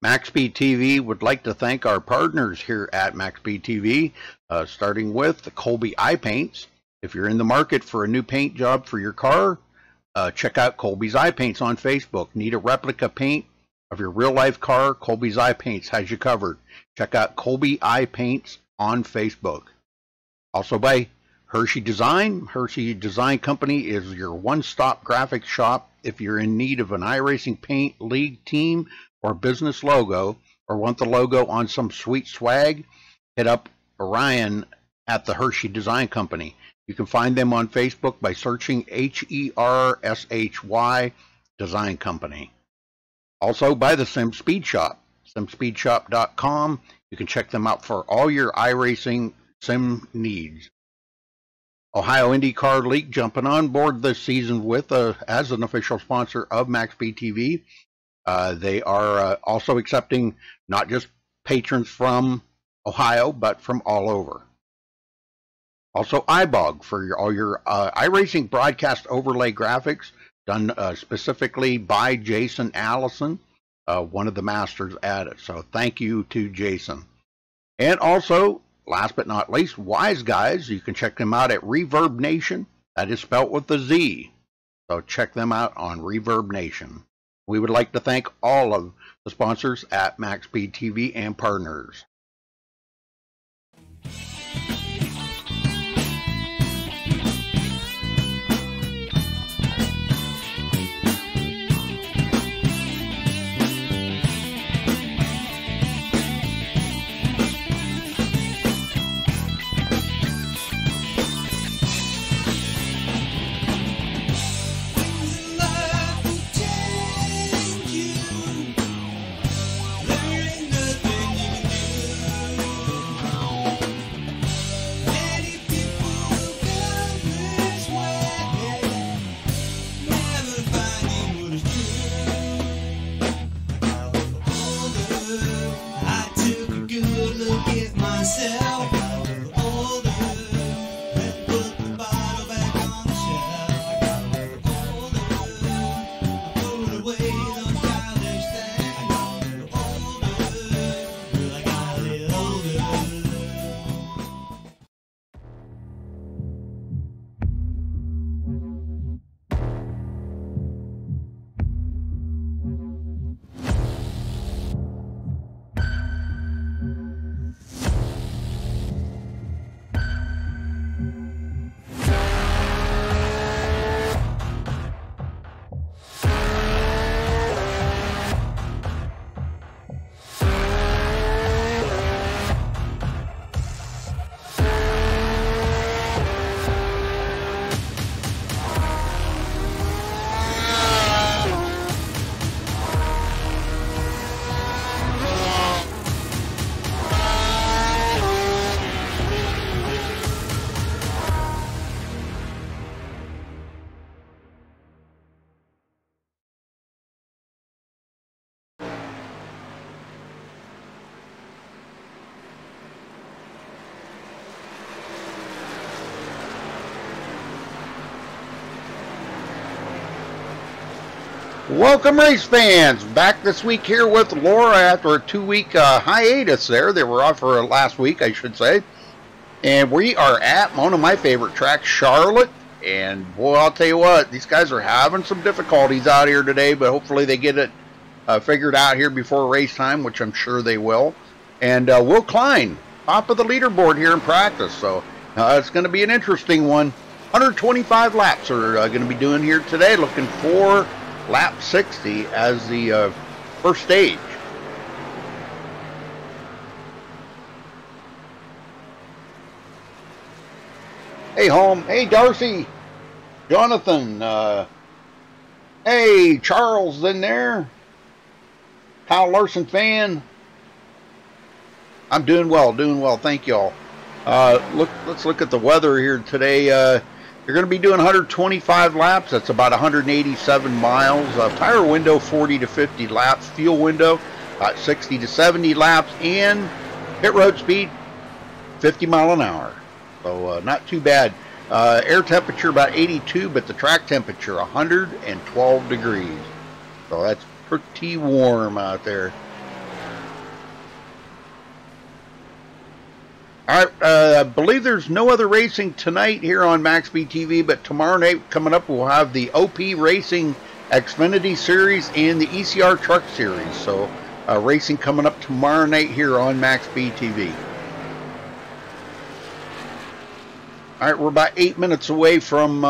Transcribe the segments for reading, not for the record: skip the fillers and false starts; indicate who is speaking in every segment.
Speaker 1: MaxSpeedTV would like to thank our partners here at MaxSpeedTV, starting with the Colby Eye Paints. If you're in the market for a new paint job for your car, check out Colby's Eye Paints on Facebook. Need a replica paint of your real-life car? Colby's Eye Paints has you covered. Check out Colby Eye Paints on Facebook. Also by Hershey Design. Hershey Design Company is your one-stop graphics shop. If you're in need of an iRacing paint, league, team, or business logo, or want the logo on some sweet swag, hit up Orion at the Hershey Design Company. You can find them on Facebook by searching HERSHY Design Company. Also by the Sim Speed Shop, simspeedshop.com. You can check them out for all your iRacing sim needs. Ohio IndyCar League jumping on board this season with as an official sponsor of MaxSpeedTV. They are also accepting not just patrons from Ohio, but from all over. Also, iBog for all your iRacing broadcast overlay graphics done specifically by Jason Allison, one of the masters at it. So thank you to Jason. And also, last but not least, Wise Guys. You can check them out at Reverb Nation. That is spelt with a Z. So check them out on Reverb Nation. We would like to thank all of the sponsors at MaxSpeedTV and partners. Welcome, race fans! Back this week here with Laura after a 2-week hiatus there. They were off for last week, I should say. And we are at one of my favorite tracks, Charlotte. And boy, I'll tell you what, these guys are having some difficulties out here today, but hopefully they get it figured out here before race time, which I'm sure they will. And Will Klein, top of the leaderboard here in practice. So it's going to be an interesting one. 125 laps are going to be doing here today, looking for lap 60 as the first stage. Hey, Home. Hey, Darcy. Jonathan. Hey, Charles in there. Kyle Larson fan. I'm doing well, thank y'all. Let's look at the weather here today. You're going to be doing 125 laps. That's about 187 miles. Tire window 40 to 50 laps. Fuel window about 60 to 70 laps. And pit road speed 50 mile an hour. So not too bad. Air temperature about 82, but the track temperature 112 degrees. So that's pretty warm out there. All right, I believe there's no other racing tonight here on MaxSpeedTV, but tomorrow night coming up, we'll have the OP Racing Xfinity Series and the ECR Truck Series. So racing coming up tomorrow night here on MaxSpeedTV. All right, we're about 8 minutes away from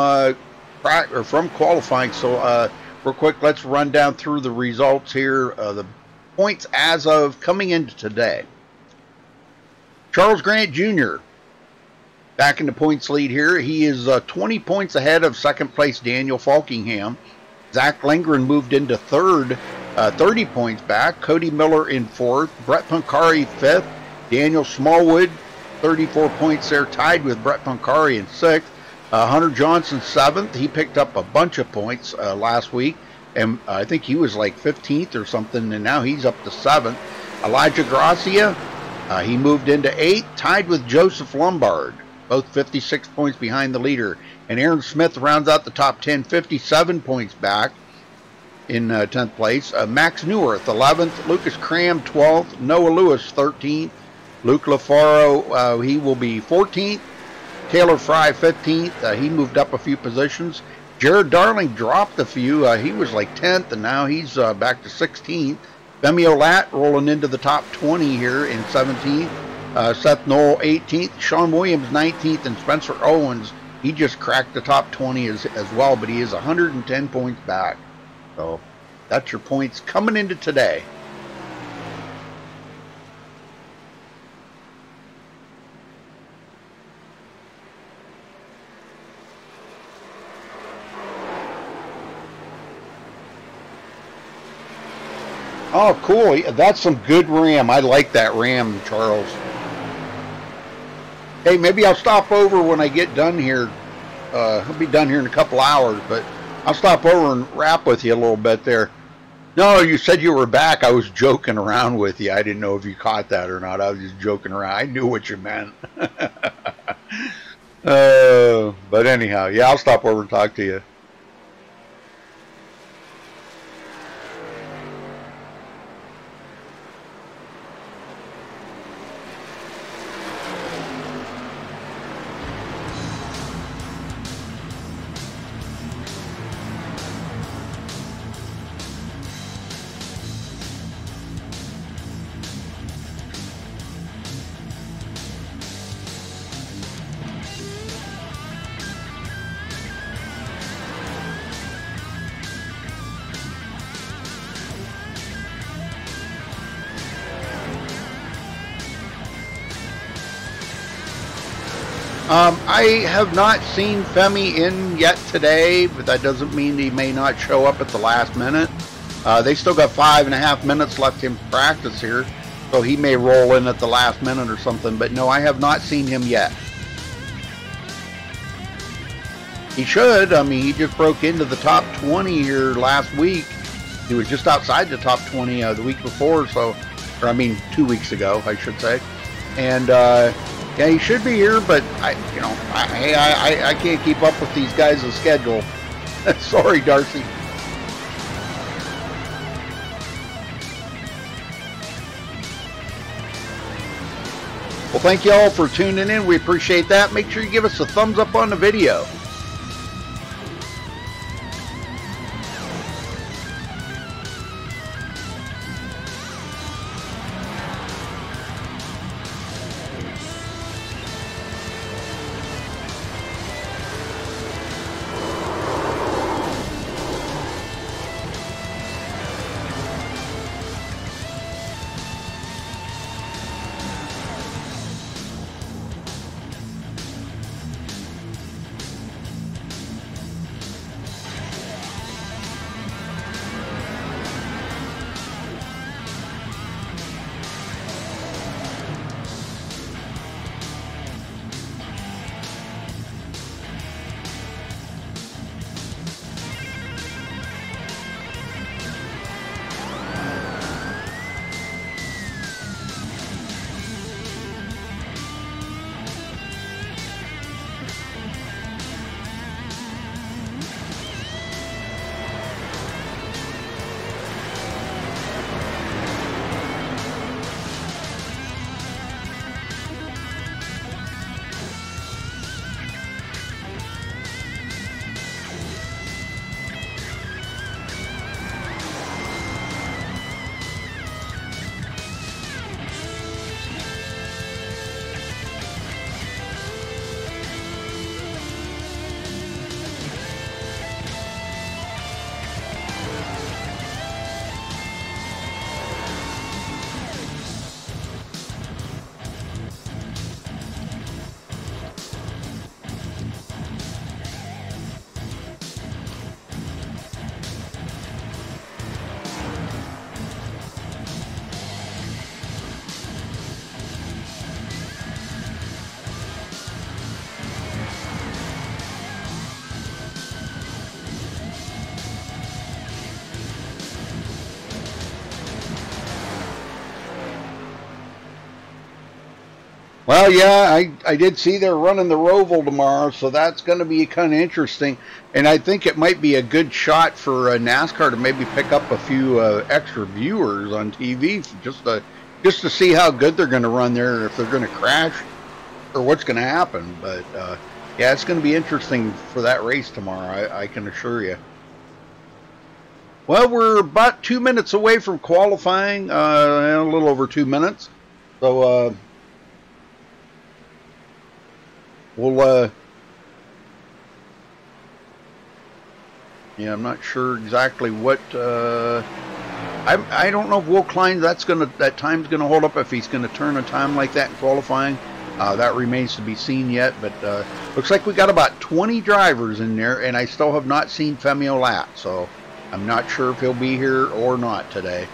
Speaker 1: qualifying. So real quick, let's run down through the results here. The points as of coming into today. Charles Grant Jr. back in the points lead here. He is 20 points ahead of second place Daniel Falkingham. Zach Lindgren moved into third, 30 points back. Cody Miller in fourth. Brett Pancari fifth. Daniel Smallwood, 34 points there, tied with Brett Pancari in sixth. Hunter Johnson seventh. He picked up a bunch of points last week, and I think he was like 15th or something, and now he's up to seventh. Elijah Gracia, he moved into eighth, tied with Joseph Lombard, both 56 points behind the leader. And Aaron Smith rounds out the top 10, 57 points back in 10th place. Max Neuwirth, 11th. Lucas Cram, 12th. Noah Lewis, 13th. Luke LaFaro, he will be 14th. Taylor Fry, 15th. He moved up a few positions. Jared Darling dropped a few. He was like 10th, and now he's back to 16th. Femi Olat rolling into the top 20 here in 17th. Seth Knoll 18th. Sean Williams 19th. And Spencer Owens, he just cracked the top 20 as well, but he is 110 points back. So that's your points coming into today. Oh, cool. That's some good RAM. I like that RAM, Charles. Hey, maybe I'll stop over when I get done here. I'll be done here in a couple hours, but I'll stop over and rap with you a little bit there. No, you said you were back. I was joking around with you. I didn't know if you caught that or not. I was just joking around. I knew what you meant. But anyhow, yeah, I'll stop over and talk to you. I have not seen Femi in yet today, but that doesn't mean he may not show up at the last minute. They still got 5.5 minutes left in practice here, so he may roll in at the last minute or something, but no, I have not seen him yet. He should. I mean, he just broke into the top 20 here last week. He was just outside the top 20 the week before, so, or I mean 2 weeks ago, I should say. And yeah, he should be here, but I can't keep up with these guys' schedule. Sorry, Darcy. Well, thank you all for tuning in. We appreciate that. Make sure you give us a thumbs up on the video. Well, yeah, I did see they're running the Roval tomorrow, so that's going to be kind of interesting. And I think it might be a good shot for NASCAR to maybe pick up a few extra viewers on TV just to see how good they're going to run there, if they're going to crash or what's going to happen. But yeah, it's going to be interesting for that race tomorrow, I can assure you. Well, we're about 2 minutes away from qualifying, a little over 2 minutes. So we'll yeah, I'm not sure exactly what I don't know if Will Klein that time's gonna hold up, if he's gonna turn a time like that in qualifying. That remains to be seen yet, but looks like we got about 20 drivers in there, and I still have not seen Femi Olat, so I'm not sure if he'll be here or not today.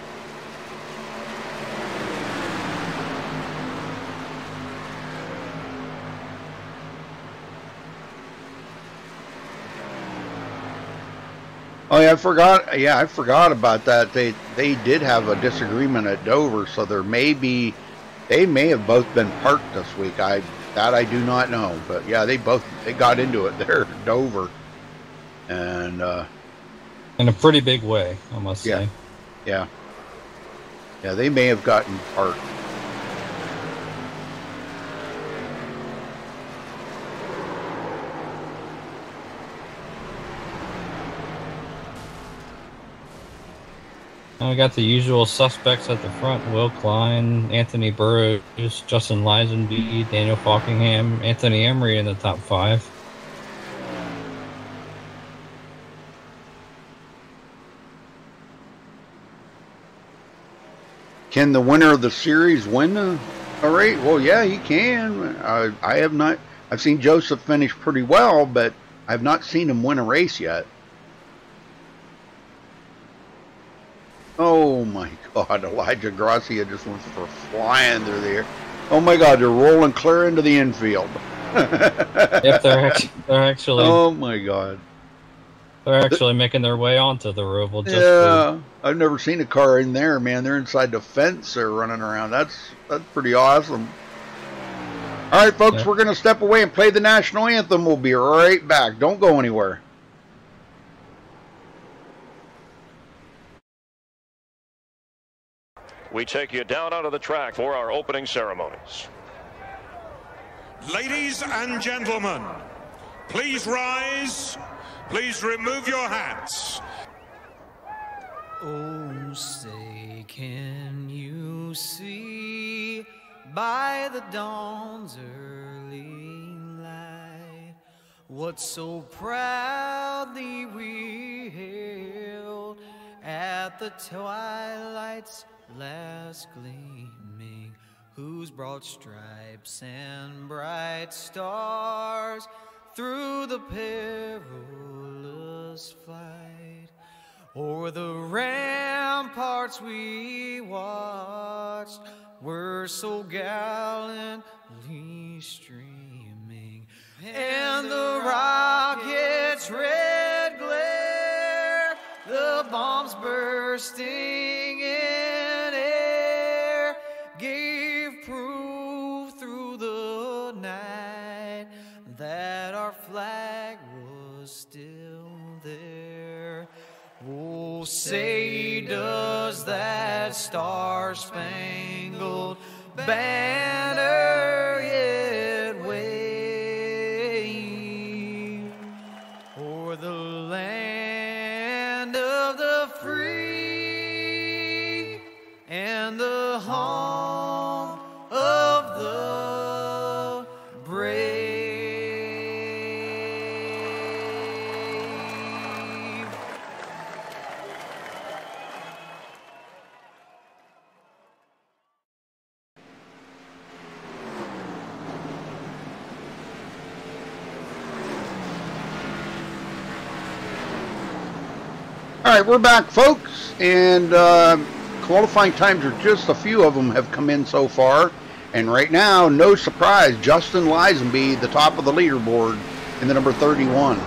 Speaker 1: Oh yeah, I forgot. Yeah, I forgot about that. They did have a disagreement at Dover, so they may have both been parked this week. I do not know, but yeah, they got into it there at Dover, and
Speaker 2: in a pretty big way, I must say.
Speaker 1: Yeah, they may have gotten parked.
Speaker 2: I got the usual suspects at the front: Will Klein, Anthony Burroughs, Justin Lisenby, Daniel Falkingham, Anthony Emery in the top 5.
Speaker 1: Can the winner of the series win a race? Well, yeah, he can. I have not. I've seen Joseph finish pretty well, but I've not seen him win a race yet. Oh my God, Elijah Gracia just went for flying through there. Oh my God, they're rolling clear into the infield.
Speaker 2: Yep, they're actually.
Speaker 1: Oh my God.
Speaker 2: They're actually making their way onto the Roval.
Speaker 1: Yeah, I've never seen a car in there, man. They're inside the fence. They're running around. That's pretty awesome. All right, folks, we're going to step away and play the national anthem. We'll be right back. Don't go anywhere.
Speaker 3: We take you down onto the track for our opening ceremonies.
Speaker 4: Ladies and gentlemen, please rise. Please remove your hats.
Speaker 5: Oh, say, can you see by the dawn's early light what so proudly we hailed at the twilight's last gleaming, whose broad stripes and bright stars through the perilous flight o'er the ramparts we watched were so gallantly streaming, and the rocket's red glare, the bombs bursting in air, gave proof through the night that our flag was still there. Oh, say, does that star-spangled banner yet wave o'er the land of the free and the home of the brave?
Speaker 1: All right, we're back, folks, and qualifying times are just a few of them have come in so far, and right now, no surprise, Justin Lisenby, the top of the leaderboard in the number 31,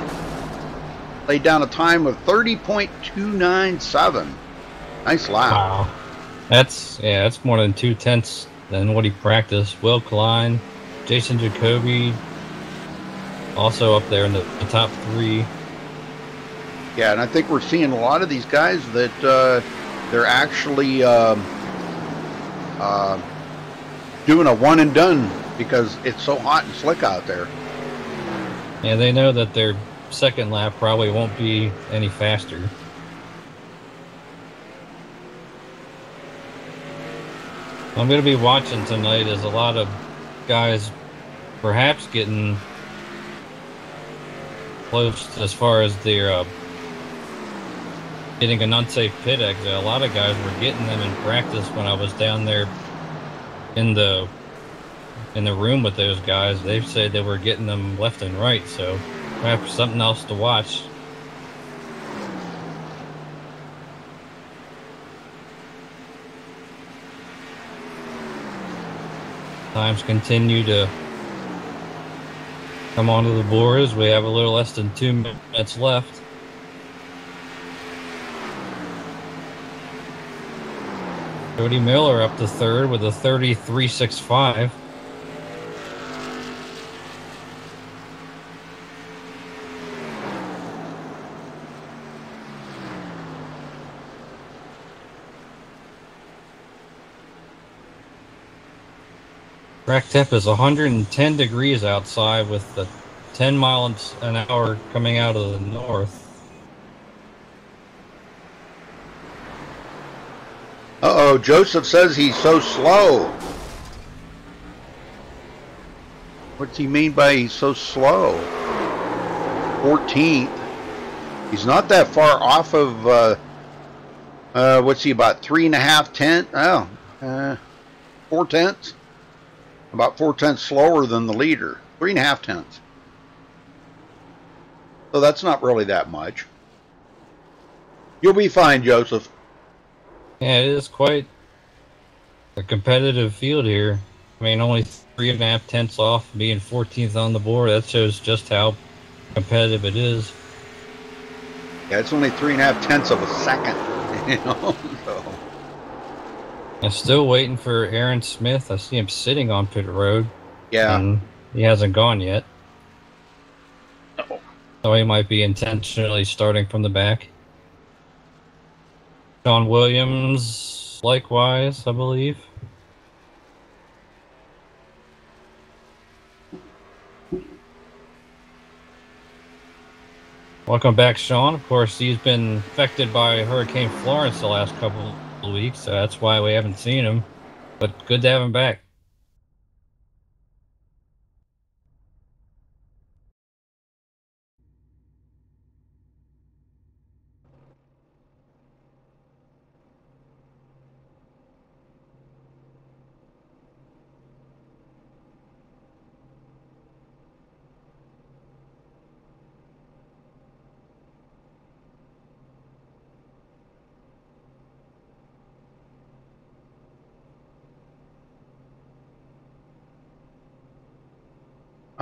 Speaker 1: laid down a time of 30.297. Nice lap.
Speaker 2: Wow, that's more than 2/10 than what he practiced. Will Klein, Jason Jacoby also up there in the top 3.
Speaker 1: Yeah, and I think we're seeing a lot of these guys that they're actually doing a one and done because it's so hot and slick out there.
Speaker 2: Yeah, they know that their second lap probably won't be any faster. I'm going to be watching tonight as a lot of guys perhaps getting close as far as their getting an unsafe pit exit. A lot of guys were getting them in practice when I was down there in the room with those guys. They said they were getting them left and right, so perhaps something else to watch. Times continue to come onto the board as we have a little less than 2 minutes left. Cody Miller up to third with a 33.65. Track temp is 110 degrees outside with the 10 miles an hour coming out of the north.
Speaker 1: Uh-oh, Joseph says he's so slow. What's he mean by he's so slow? 14th. He's not that far off of, what's he, about 3.5 tenths? Oh, 4 tenths? About 4 tenths slower than the leader. 3.5 tenths. So that's not really that much. You'll be fine, Joseph.
Speaker 2: Yeah, it is quite a competitive field here. I mean, only 3.5 tenths off being 14th on the board. That shows just how competitive it is.
Speaker 1: Yeah, it's only 3.5 tenths of a second, you know. So.
Speaker 2: I'm still waiting for Aaron Smith. I see him sitting on pit road.
Speaker 1: Yeah.
Speaker 2: And he hasn't gone yet.
Speaker 1: Uh-oh.
Speaker 2: So he might be intentionally starting from the back. Sean Williams, likewise, I believe. Welcome back, Sean. Of course, he's been affected by Hurricane Florence the last couple of weeks, so that's why we haven't seen him. But good to have him back.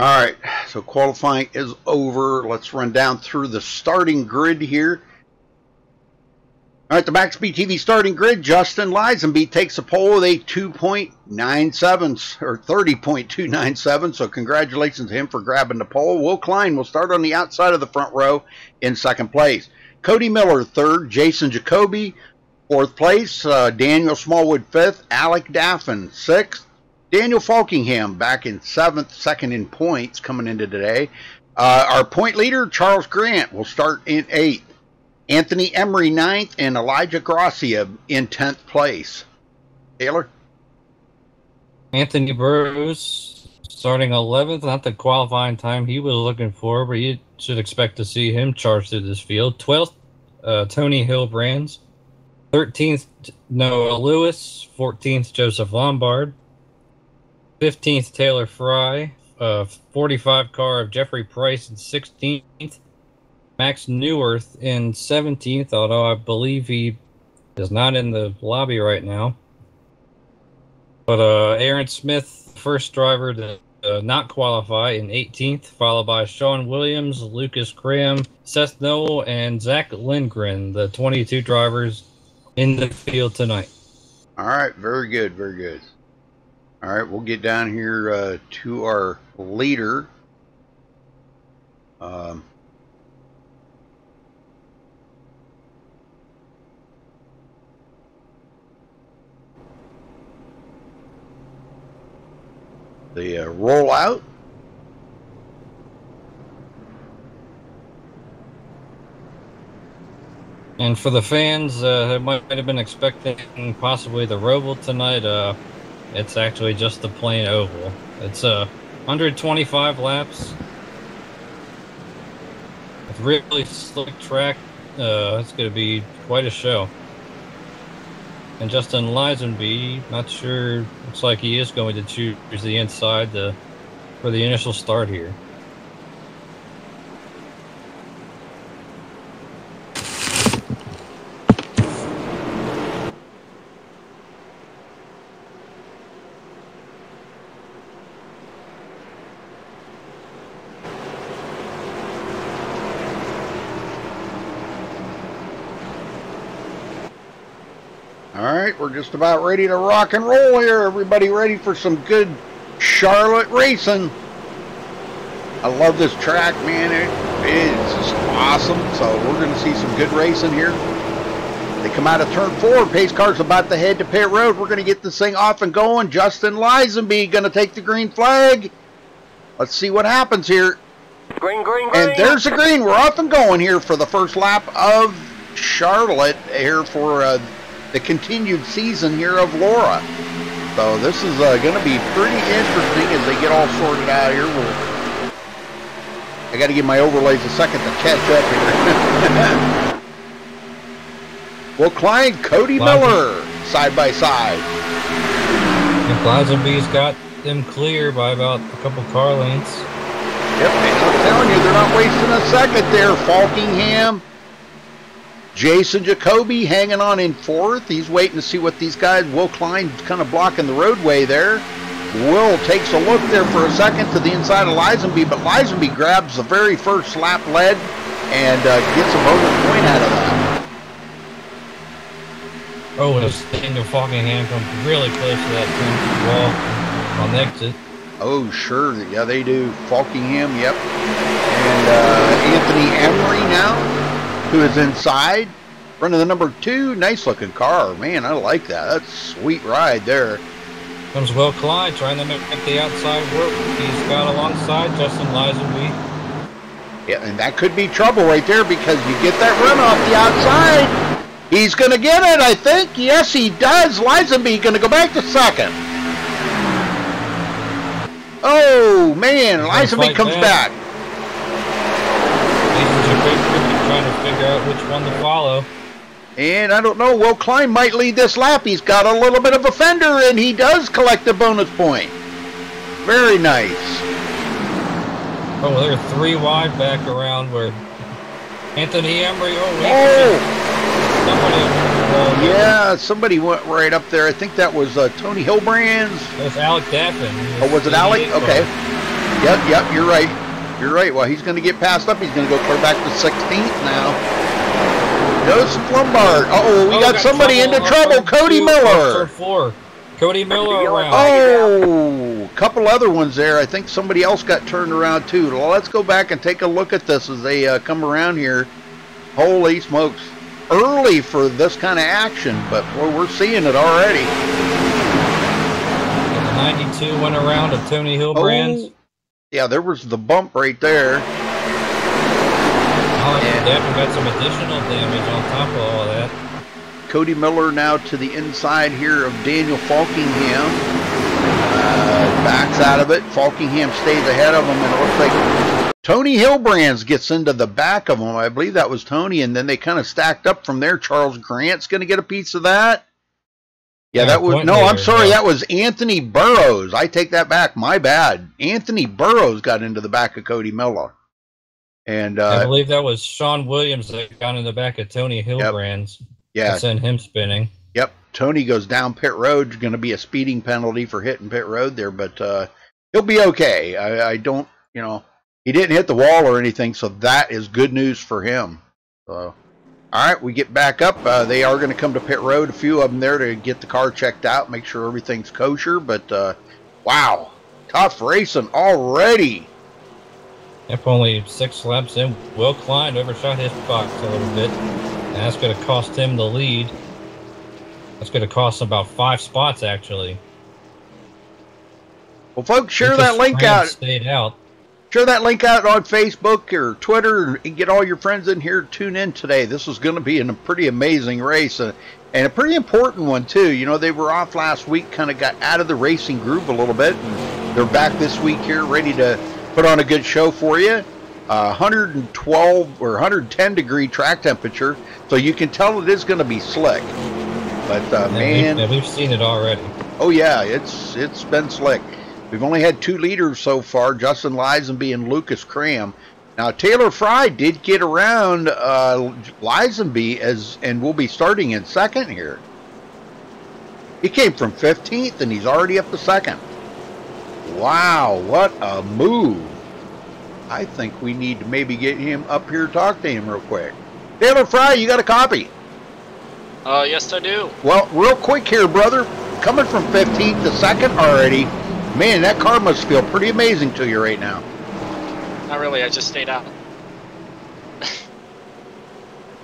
Speaker 1: All right, so qualifying is over. Let's run down through the starting grid here. All right, the MaxSpeedTV starting grid, Justin Lisenby takes the pole with a 2.97 or 30.297. So congratulations to him for grabbing the pole. Will Klein will start on the outside of the front row in second place. Cody Miller third, Jason Jacoby fourth place, Daniel Smallwood fifth, Alec Daffin sixth, Daniel Falkingham back in seventh, second in points coming into today. Our point leader, Charles Grant, will start in eighth. Anthony Emery ninth, and Elijah Gracia in 10th place. Taylor?
Speaker 2: Anthony Burroughs starting 11th, not the qualifying time he was looking for, but you should expect to see him charge through this field. 12th, Tony Hillbrands. 13th, Noah Lewis. 14th, Joseph Lombard. 15th, Taylor Fry. 45 car of Jeffrey Price in 16th. Max Neuwirth in 17th, although I believe he is not in the lobby right now. But Aaron Smith, first driver to not qualify, in 18th, followed by Sean Williams, Lucas Graham, Seth Noel, and Zach Lindgren, the 22 drivers in the field tonight.
Speaker 1: All right, very good, very good. All right, we'll get down here to our leader. The rollout.
Speaker 2: And for the fans who might have been expecting possibly the Roval tonight, it's actually just the plain oval. It's 125 laps. It's really slick track. It's going to be quite a show. And Justin Lisenby, not sure, looks like he is going to choose the inside for the initial start here.
Speaker 1: Alright, we're just about ready to rock and roll here. Everybody ready for some good Charlotte racing. I love this track, man. It is just awesome. So we're going to see some good racing here. They come out of turn 4. Pace car's about to head to pit road. We're going to get this thing off and going. Justin Lisenby going to take the green flag. Let's see what happens here.
Speaker 6: Green, green, green.
Speaker 1: And there's the green. We're off and going here for the first lap of Charlotte here for the continued season here of Laura. So this is going to be pretty interesting as they get all sorted out here. I got to give my overlays a second to catch up here. Will Klein, Cody Miller, side by side.
Speaker 2: And Lisenby's got them clear by about a couple car lengths.
Speaker 1: Yep, and I'm telling you, they're not wasting a second there. Falkingham, Jason Jacoby hanging on in 4th. He's waiting to see what these guys. Will Klein kind of blocking the roadway there. Will takes a look there for a second to the inside of Lisenby, but Lisenby grabs the very first lap lead and gets a bonus point out of that.
Speaker 2: Oh, and Daniel Falkingham comes really close to that wall on the exit.
Speaker 1: Oh, sure. Yeah, they do. Falkingham, yep. And Anthony Emery now, who is inside, running the number 2. Nice looking car. Man, I like that. That's a sweet ride there.
Speaker 2: Comes Will Klein trying to make the outside work. He's got alongside Justin Lisenby.
Speaker 1: Yeah, and that could be trouble right there because you get that run off the outside. He's going to get it, I think. Yes, he does. Lisenby going to go back to 2nd. Oh, man. Lisenby comes back.
Speaker 2: Trying to figure out which one to follow.
Speaker 1: And I don't know, Will Klein might lead this lap. He's got a little bit of a fender, and he does collect a bonus point. Very nice.
Speaker 2: Oh, they're 3 wide back around where Anthony Emery.
Speaker 1: Somebody went right up there. I think that was Tony Hilbrands.
Speaker 2: That's Alec Daffin.
Speaker 1: Oh, was it Alec? Okay. Yep, you're right. You're right. Well, he's going to get passed up. He's going to go clear back to 16th now. Joseph Lombard. Uh-oh, we got somebody into trouble. Cody Miller.
Speaker 2: 4. Cody Miller around.
Speaker 1: Oh, a couple other ones there. I think somebody else got turned around too. Well, let's go back and take a look at this as they come around here. Holy smokes. Early for this kind of action, but boy, we're seeing it already.
Speaker 2: The 92 went around to Tony Hilbrands.
Speaker 1: Oh, yeah, there was the bump right there.
Speaker 2: Daffin got some additional damage on top of all that.
Speaker 1: Cody Miller now to the inside here of Daniel Falkingham. Backs out of it. Falkingham stays ahead of him, and it looks like Tony Hilbrands gets into the back of him. I believe that was Tony, and then they kind of stacked up from there. Charles Grant's going to get a piece of that. Yeah, that was I'm sorry, that was Anthony Burrows. I take that back. My bad. Anthony Burrows got into the back of Cody Miller. And
Speaker 2: I believe that was Sean Williams that got in the back of Tony Hilbrands.
Speaker 1: Yeah.
Speaker 2: To send him spinning.
Speaker 1: Yep. Tony goes down pit road. Going to be a speeding penalty for hitting pit road there, but he'll be okay. I don't, he didn't hit the wall or anything, so that is good news for him. So All right, we get back up. They are going to come to pit road. A few of them there to get the car checked out, make sure everything's kosher. But wow, tough racing already.
Speaker 2: Yep, only 6 laps in. Will Klein overshot his box a little bit, and that's going to cost him the lead. That's going to cost him about 5 spots, actually.
Speaker 1: Well, folks, share that link out.
Speaker 2: Stayed out.
Speaker 1: Share that link out on Facebook or Twitter and get all your friends in here to tune in today. This is going to be a pretty amazing race and a pretty important one, too. You know, they were off last week, kind of got out of the racing groove a little bit. And they're back this week here, ready to put on a good show for you. 112 or 110 degree track temperature, so you can tell it is going to be slick. But, man.
Speaker 2: We've seen it already.
Speaker 1: Oh, yeah, it's been slick. We've only had 2 leaders so far, Justin Lisenby and Lucas Cram. Now, Taylor Fry did get around Lisenby and will be starting in second here. He came from 15th, and he's already up to second. Wow, what a move. I think we need to maybe get him up here, talk to him real quick. Taylor Fry, you got a copy?
Speaker 6: Yes, I do.
Speaker 1: Well, real quick here, brother. Coming from 15th to second already. Man, that car must feel pretty amazing to you right now.
Speaker 6: Not really. I just stayed out.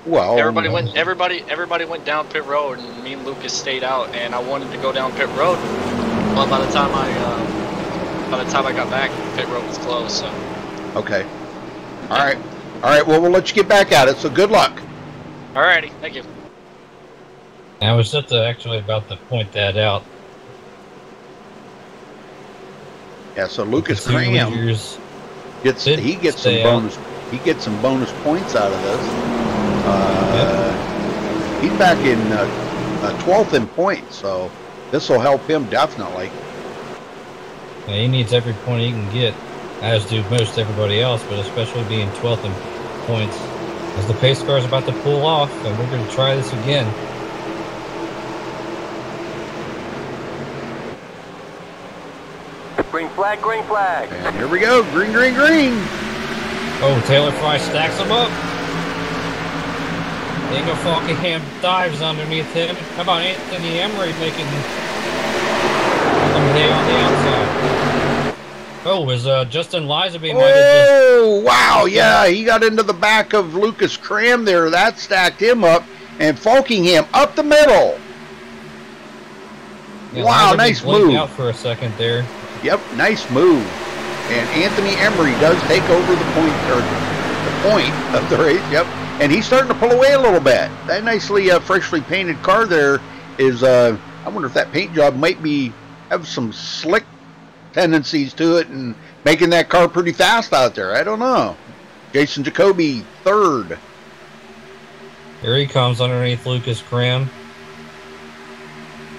Speaker 1: Well,
Speaker 6: everybody went down pit road, and me and Lucas stayed out. And I wanted to go down pit road, but by the time I got back, pit road was closed. So.
Speaker 1: Okay. All right. Well, we'll let you get back at it. So good luck.
Speaker 6: Alrighty. Thank you.
Speaker 2: I was just actually about to point that out.
Speaker 1: Yeah, so Lucas Cram gets some bonus points out of this. He's back in 12th in points, so this will help him definitely.
Speaker 2: Yeah, he needs every point he can get, as do most everybody else, but especially being 12th in points. As the pace car is about to pull off, and we're going to try this again.
Speaker 7: Green flag, green flag.
Speaker 1: And here we go, green, green, green.
Speaker 2: Oh, Taylor Fry stacks them up. Daniel Falkingham dives underneath him. How about Anthony Emery making them on the outside? Oh, was Justin Lisenby might have just...
Speaker 1: Oh, wow, yeah, he got into the back of Lucas Cram there. That stacked him up. And Falkingham up the middle.
Speaker 2: Yeah,
Speaker 1: wow,
Speaker 2: Lisenby
Speaker 1: nice
Speaker 2: blinked
Speaker 1: move.
Speaker 2: Out for a second there.
Speaker 1: Yep, nice move. And Anthony Emery does take over the point of the race. Yep, and he's starting to pull away a little bit. That nicely freshly painted car there is. I wonder if that paint job might have some slick tendencies to it and making that car pretty fast out there. I don't know. Jason Jacoby third.
Speaker 2: Here he comes underneath Lucas Cram.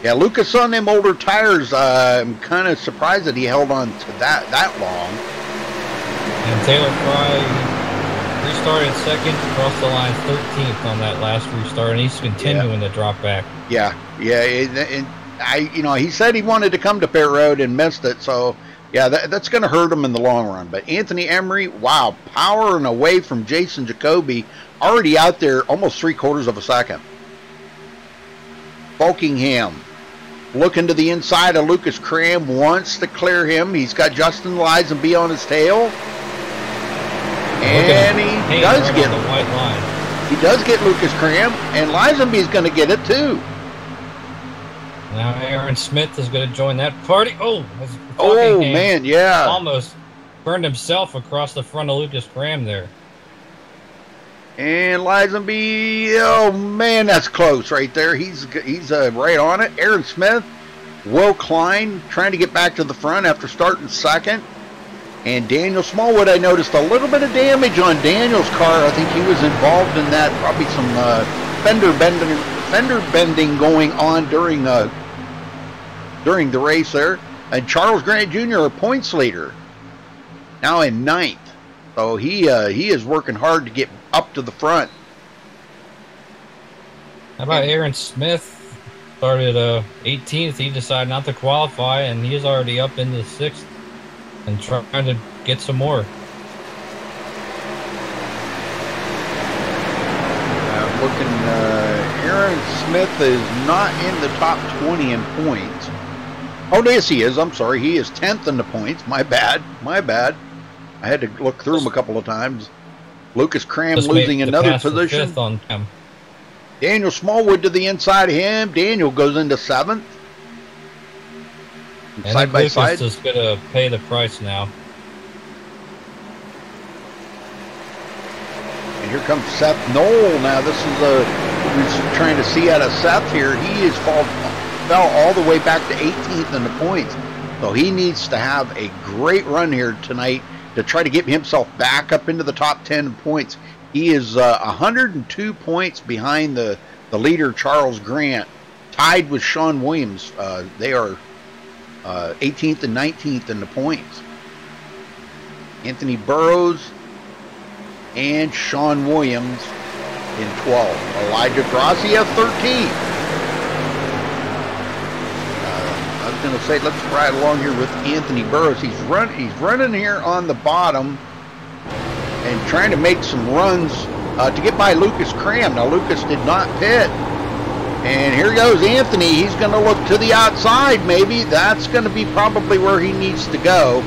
Speaker 1: Yeah, Lucas on them older tires, I'm kind of surprised that he held on to that long.
Speaker 2: And Taylor Fry restarted second, across the line 13th on that last restart, and he's continuing to drop back.
Speaker 1: Yeah, and he said he wanted to come to pit road and missed it, so yeah, that's going to hurt him in the long run. But Anthony Emery, wow, powering away from Jason Jacoby, already out there almost 3/4 of a second. Falkingham looking to the inside of Lucas Cram, wants to clear him. He's got Justin Lisenby on his tail. And he does get
Speaker 2: the white line.
Speaker 1: He does get Lucas Cram, and Lisenby's going to get it too.
Speaker 2: Now Aaron Smith is going to join that party. Oh
Speaker 1: man, yeah.
Speaker 2: Almost burned himself across the front of Lucas Cram there.
Speaker 1: And Lisenby, oh man, that's close right there. He's right on it. Aaron Smith, Will Klein trying to get back to the front after starting second. And Daniel Smallwood, I noticed a little bit of damage on Daniel's car. I think he was involved in that. Probably some fender bending going on during the race there. And Charles Grant Jr., a points leader, now in 9th. So he is working hard to get up to the front.
Speaker 2: How about Aaron Smith? Started 18th. He decided not to qualify, and he's already up into 6th and trying to get some more.
Speaker 1: Looking Smith is not in the top 20 in points. Oh, yes, he is. I'm sorry. He is 10th in the points. My bad. My bad. I had to look through him a couple of times. Lucas Cram losing another position.
Speaker 2: On him.
Speaker 1: Daniel Smallwood to the inside of him. Daniel goes into 7th.
Speaker 2: And
Speaker 1: side by
Speaker 2: Lucas
Speaker 1: side.
Speaker 2: is going to pay the price now.
Speaker 1: And here comes Seth Knoll. Now this is we're trying to see out of Seth here. He is fell all the way back to 18th in the points. So he needs to have a great run here tonight to try to get himself back up into the top 10 points. He is 102 points behind the leader, Charles Grant, tied with Sean Williams. They are 18th and 19th in the points. Anthony Burrows and Sean Williams in 12. Elijah Gracia, 13. I was going to say, let's ride along here with Anthony Burrows. He's running here on the bottom and trying to make some runs to get by Lucas Cram. Now, Lucas did not pit. And here goes Anthony. He's going to look to the outside, maybe. That's going to be probably where he needs to go.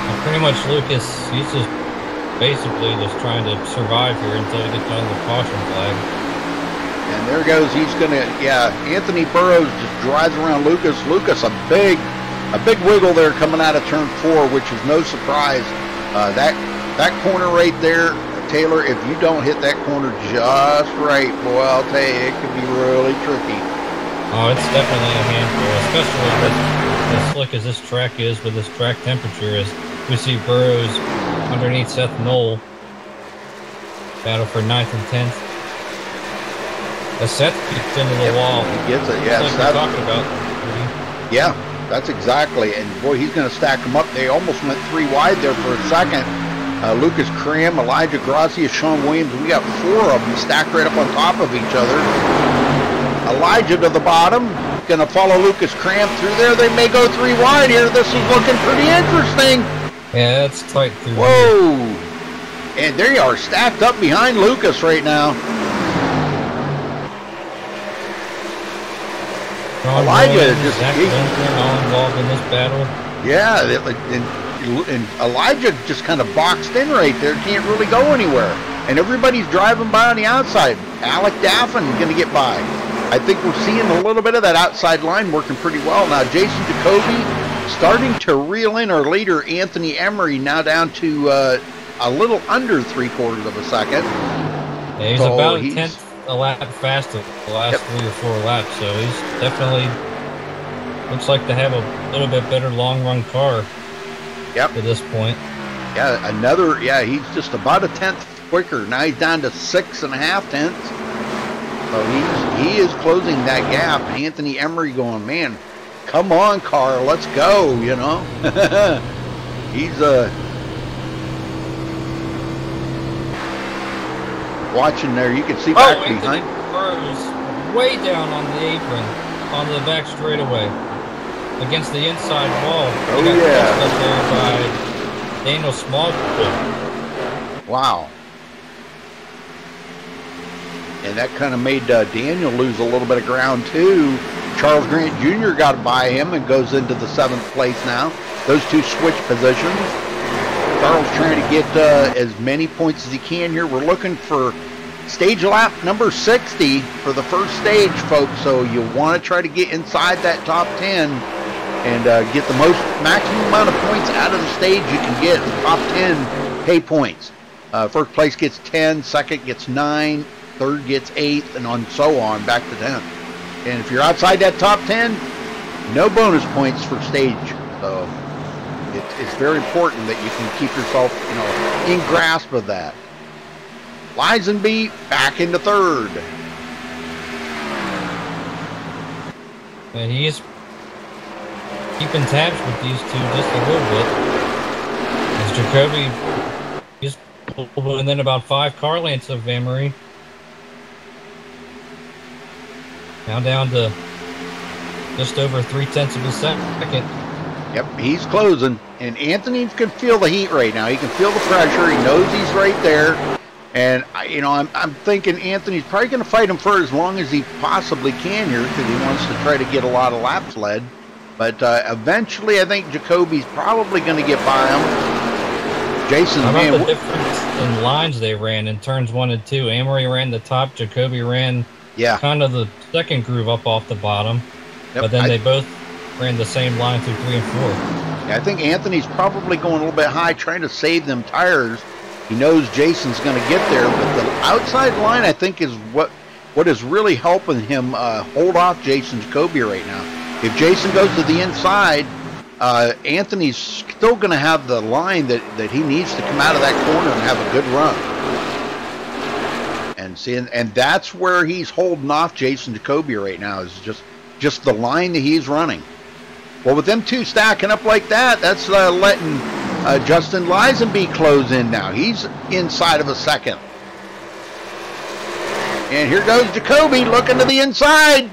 Speaker 2: Well, pretty much Lucas, he's just basically just trying to survive here until he gets on the caution flag.
Speaker 1: And there goes, he's going to, yeah, Anthony Burrows just drives around Lucas. Lucas, a big wiggle there coming out of turn 4, which is no surprise. That corner right there, Taylor, if you don't hit that corner just right, boy, I'll tell you, it could be really tricky.
Speaker 2: Oh, it's definitely a handful, especially with as slick as this track is, with this track temperature, as we see Burrows underneath Seth Knoll. Battle for 9th and 10th. As Seth gets into the wall.
Speaker 1: He gets it, yeah.
Speaker 2: Like we're talking about.
Speaker 1: Yeah, that's exactly, and boy, he's going to stack them up. They almost went 3 wide there for a second. Lucas Cram, Elijah Gracia, Sean Williams. We got 4 of them stacked right up on top of each other. Elijah to the bottom. Going to follow Lucas Cram through there. They may go 3 wide here. This is looking pretty interesting.
Speaker 2: Yeah, it's tight through
Speaker 1: Whoa! Here. And they are stacked up behind Lucas right now. Elijah just
Speaker 2: all involved in this battle.
Speaker 1: Yeah, and Elijah just kind of boxed in right there, can't really go anywhere. And everybody's driving by on the outside. Alec Daffin going to get by. I think we're seeing a little bit of that outside line working pretty well. Now, Jason Jacoby starting to reel in our leader, Anthony Emery, now down to a little under 3/4 of a second.
Speaker 2: Yeah, he's so about a tenth a lap faster the last 3 or 4 laps, so he's definitely looks like to have a little bit better long run car.
Speaker 1: Yep.
Speaker 2: To this point.
Speaker 1: Yeah, he's just about a tenth quicker. Now he's down to 6.5 tenths. So he is closing that gap. Anthony Emery going, man, come on, car, let's go, you know. He's watching there. You can see back behind.
Speaker 2: Burrows way down on the apron on the back straightaway against the inside wall.
Speaker 1: Oh yeah.
Speaker 2: Up there by Daniel Smallwood.
Speaker 1: Wow. And that kind of made Daniel lose a little bit of ground too. Charles Grant Jr. got by him and goes into the 7th place now. Those two switch positions. Charles trying to get as many points as he can here. We're looking for stage lap number 60 for the first stage, folks. So you want to try to get inside that top 10 and get the maximum amount of points out of the stage you can get. The top 10 pay points. First place gets 10, second gets 9, third gets 8, and on so on back to 10. And if you're outside that top 10, no bonus points for stage. So it's very important that you can keep yourself, in grasp of that. Lisenby back into 3rd.
Speaker 2: And he is keeping tabs with these two just a little bit. As Jacoby is within about 5 car lengths of Emery. Now down to just over 0.3 of a second.
Speaker 1: Yep, he's closing. And Anthony can feel the heat right now. He can feel the pressure. He knows he's right there. And I'm thinking Anthony's probably going to fight him for as long as he possibly can here because he wants to try to get a lot of laps led. But eventually, I think Jacoby's probably going to get by him. Jason's
Speaker 2: How about the difference in lines they ran in turns 1 and 2? Amory ran the top, Jacoby ran kind of the second groove up off the bottom. Yep, but then they both ran the same line through 3 and 4.
Speaker 1: Yeah, I think Anthony's probably going a little bit high, trying to save them tires. He knows Jason's going to get there, but the outside line, I think, is what is really helping him hold off Jason Jacoby right now. If Jason goes to the inside, Anthony's still going to have the line that he needs to come out of that corner and have a good run. And that's where he's holding off Jason Jacoby right now, is just the line that he's running. Well, with them two stacking up like that, that's letting Justin Lisenby close in now. He's inside of a second. And here goes Jacoby looking to the inside.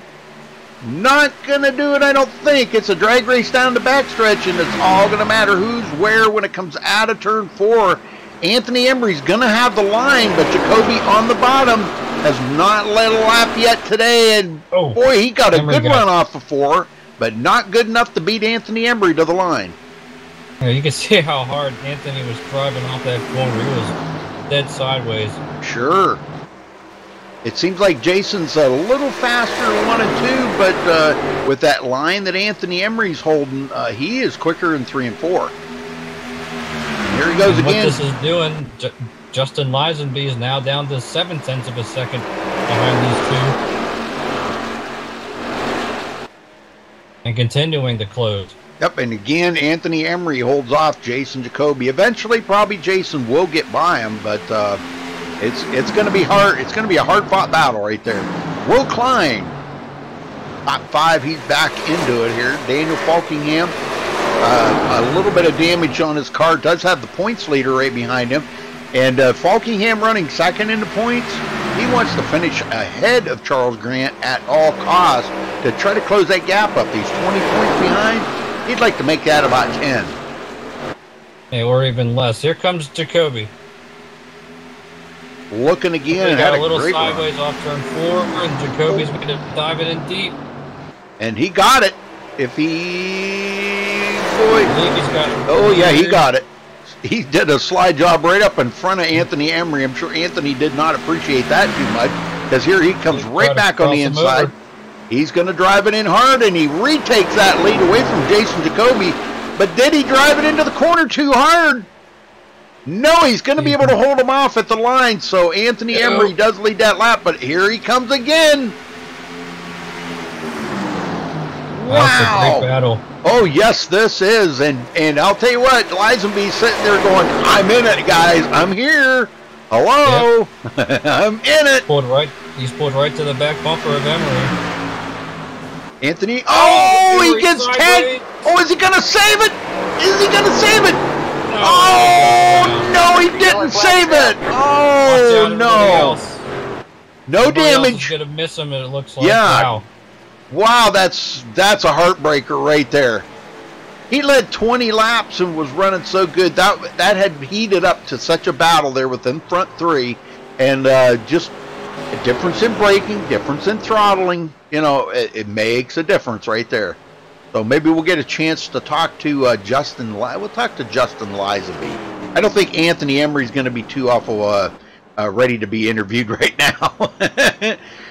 Speaker 1: Not going to do it, I don't think. It's a drag race down the backstretch, and it's all going to matter who's where when it comes out of turn 4. Anthony Emery's going to have the line, but Jacoby on the bottom has not led a lap yet today. And boy, he got a good run off of 4, but not good enough to beat Anthony Emery to the line.
Speaker 2: Yeah, you can see how hard Anthony was driving off that corner. He was dead sideways.
Speaker 1: Sure. It seems like Jason's a little faster in 1 and 2, but with that line that Anthony Emery's holding, he is quicker in 3 and 4. Here he goes again.
Speaker 2: What this is doing, Justin Lisenby is now down to 0.7 of a second behind these two. And continuing to close.
Speaker 1: Yep, and again, Anthony Emery holds off Jason Jacoby. Eventually, probably Jason will get by him, but it's going to be hard. It's going to be a hard-fought battle right there. Will Klein, top 5, he's back into it here. Daniel Falkingham, a little bit of damage on his car. Does have the points leader right behind him. And Falkingham running second in the points. He wants to finish ahead of Charles Grant at all costs to try to close that gap up. He's 20 points behind. He'd like to make that about 10.
Speaker 2: Yeah, or even less. Here comes Jacoby.
Speaker 1: Looking again.
Speaker 2: Got a little sideways run off turn 4, and Jacoby's going to dive it in deep.
Speaker 1: And he got it. If he... Boy.
Speaker 2: I think he's got it.
Speaker 1: Oh, yeah, he got it. He did a slide job right up in front of Anthony Emery. I'm sure Anthony did not appreciate that too much, because here he comes right back on the inside. He's going to drive it in hard, and he retakes that lead away from Jason Jacoby. But did he drive it into the corner too hard? No, he's going to be able to hold him off at the line. So Anthony Emery does lead that lap, but here he comes again. Wow.
Speaker 2: That's a big battle.
Speaker 1: Oh, yes, this is. And I'll tell you what, Lisenby's sitting there going, I'm in it, guys. I'm here. Hello. Yep. I'm in it.
Speaker 2: He's pulled right to the back bumper of Emery.
Speaker 1: Anthony, he gets tagged. Oh, is he going to save it? Is he going to save it? No, he didn't save it. Oh, no. No damage.
Speaker 2: He's going to miss him, it looks like.
Speaker 1: Yeah. Wow, that's a heartbreaker right there. He led 20 laps and was running so good. That had heated up to such a battle there with them front 3. And just a difference in braking, difference in throttling. You know, it makes a difference right there. So maybe we'll get a chance to talk to Justin. We'll talk to Justin Lisenby. I don't think Anthony Emery's going to be too awful ready to be interviewed right now.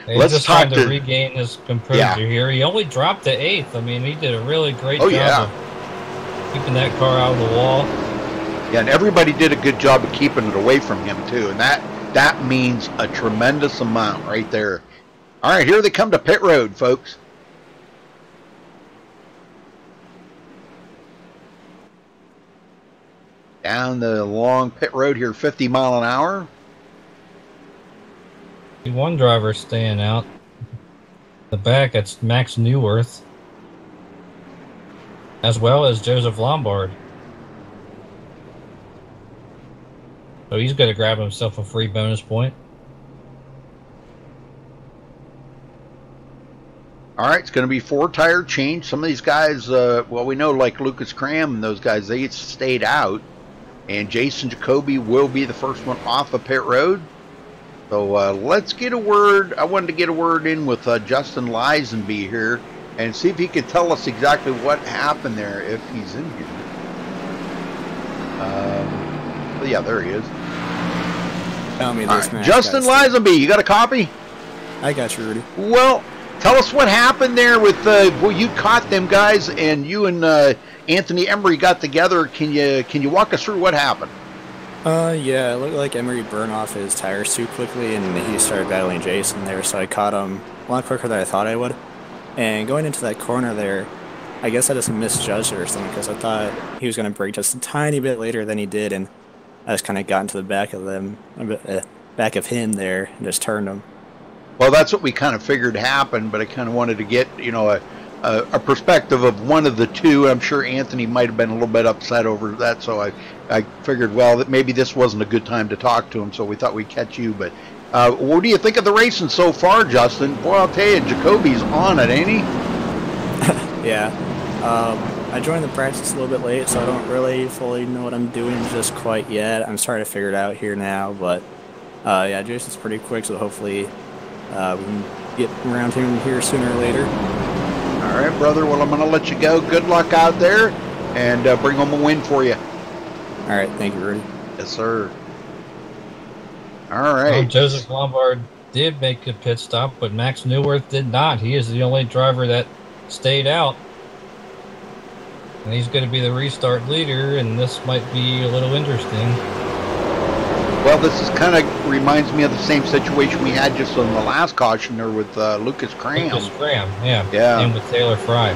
Speaker 2: He's just trying to regain his composure here. He only dropped to 8th. I mean, he did a really great job of keeping that car out of the wall.
Speaker 1: Yeah, and everybody did a good job of keeping it away from him too, and that means a tremendous amount right there. All right, here they come to pit road, folks. Down the long pit road here, 50 mile an hour.
Speaker 2: One driver staying out. The back, it's Max Newworth, as well as Joseph Lombard. So he's going to grab himself a free bonus point.
Speaker 1: All right, it's going to be 4-tire change. Some of these guys, well, we know like Lucas Cram and those guys, they stayed out. And Jason Jacoby will be the first one off of pit road. So let's get a word. I wanted to get a word in with Justin Lisenby here and see if he could tell us exactly what happened there, if he's in here. Well, yeah, there he is.
Speaker 7: Tell me this, man.
Speaker 1: Justin Lisenby, you got a copy?
Speaker 7: I got you, Rudy.
Speaker 1: Well, tell us what happened there with well, you caught them guys, and you and Anthony Emery got together. Can you walk us through what happened?
Speaker 7: Yeah, it looked like Emery burned off his tires too quickly, and he started battling Jason there, so I caught him a lot quicker than I thought I would. And going into that corner there, I guess I just misjudged it or something, because I thought he was going to brake just a tiny bit later than he did, and I just kind of got into the back of him there, and just turned him.
Speaker 1: Well, that's what we kind of figured happened, but I kind of wanted to get, you know, a perspective of one of the two. I'm sure Anthony might have been a little bit upset over that, so I figured, well, that maybe this wasn't a good time to talk to him, so we thought we'd catch you. But what do you think of the racing so far, Justin? Boy, I'll tell you, Jacoby's on it, ain't he?
Speaker 7: Yeah. I joined the practice a little bit late, so I don't really fully know what I'm doing just quite yet. I'm starting to figure it out here now, but yeah, Jason's pretty quick, so hopefully we can get around him here sooner or later.
Speaker 1: All right, brother. Well, I'm going to let you go. Good luck out there, and bring home a win for you.
Speaker 7: All right. Thank you, Rudy.
Speaker 1: Yes, sir. All right.
Speaker 2: Joseph Lombard did make a pit stop, but Max Newworth did not. He is the only driver that stayed out. And he's going to be the restart leader, and this might be a little interesting.
Speaker 1: Well, this is kind of reminds me of the same situation we had just on the last caution there with Lucas Cram.
Speaker 2: Lucas Cram, yeah.
Speaker 1: Yeah.
Speaker 2: And with Taylor Fry.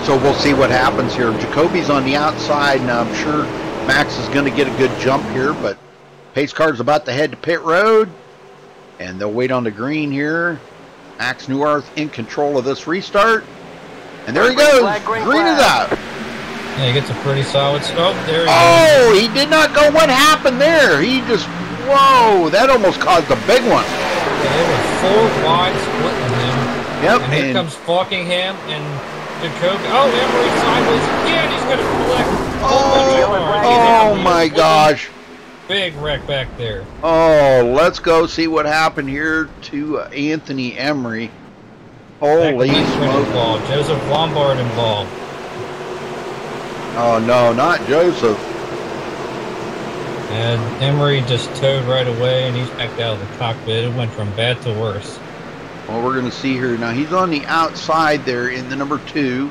Speaker 1: So we'll see what happens here. Jacoby's on the outside. Now, I'm sure Max is going to get a good jump here, but pace car's about to head to pit road, and they'll wait on the green here. Max Newworth in control of this restart. And there he goes. Green is out.
Speaker 2: Yeah, he gets a pretty solid stop. There he
Speaker 1: Oh, he did not go. What happened there? He just, whoa, that almost caused a big one.
Speaker 2: Yeah, they were 4 wide splitting him.
Speaker 1: Yep.
Speaker 2: And here comes Falkingham and Jacoby. Oh, Emery sideways again. He's going to collect.
Speaker 1: Oh my gosh.
Speaker 2: Big wreck back there.
Speaker 1: Oh, let's go see what happened here to Anthony Emery. Holy smoke.
Speaker 2: Joseph Lombard involved.
Speaker 1: Oh, no, not Joseph.
Speaker 2: And Emery just towed right away, and he's back out of the cockpit. It went from bad to worse.
Speaker 1: Well, we're going to see here. Now, he's on the outside there in the number 2.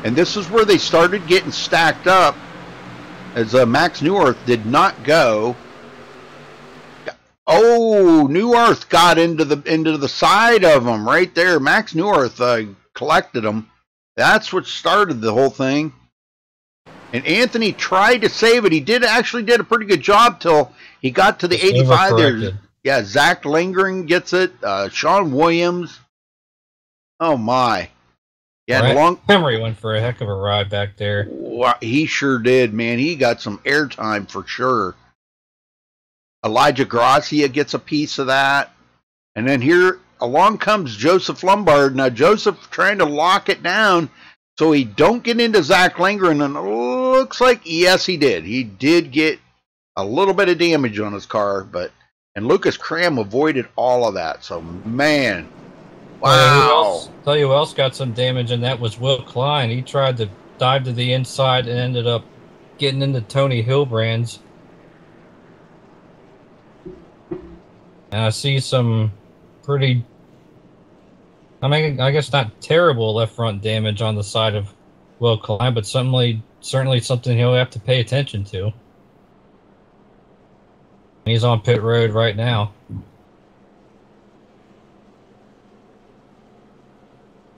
Speaker 1: And this is where they started getting stacked up, as Max Newworth did not go. Oh, Newworth got into the side of him right there. Max Newworth collected him. That's what started the whole thing. And Anthony tried to save it. He actually did a pretty good job till he got to the 85 there. Yeah, Zach Lingering gets it. Sean Williams. Oh my. Yeah,
Speaker 2: right. Emery went for a heck of a ride back there.
Speaker 1: Wow, he sure did, man. He got some airtime for sure. Elijah Gracia gets a piece of that. And then here along comes Joseph Lombard. Now Joseph trying to lock it down so he don't get into Zach Lingering, and it looks like, yes, he did. He did get a little bit of damage on his car, and Lucas Cram avoided all of that. So, man, wow.
Speaker 2: Tell you who else got some damage, and that was Will Klein. He tried to dive to the inside and ended up getting into Tony Hilbrand's. And I see some pretty, I guess not terrible left front damage on the side of Will Klein, but certainly something he'll have to pay attention to. He's on pit road right now.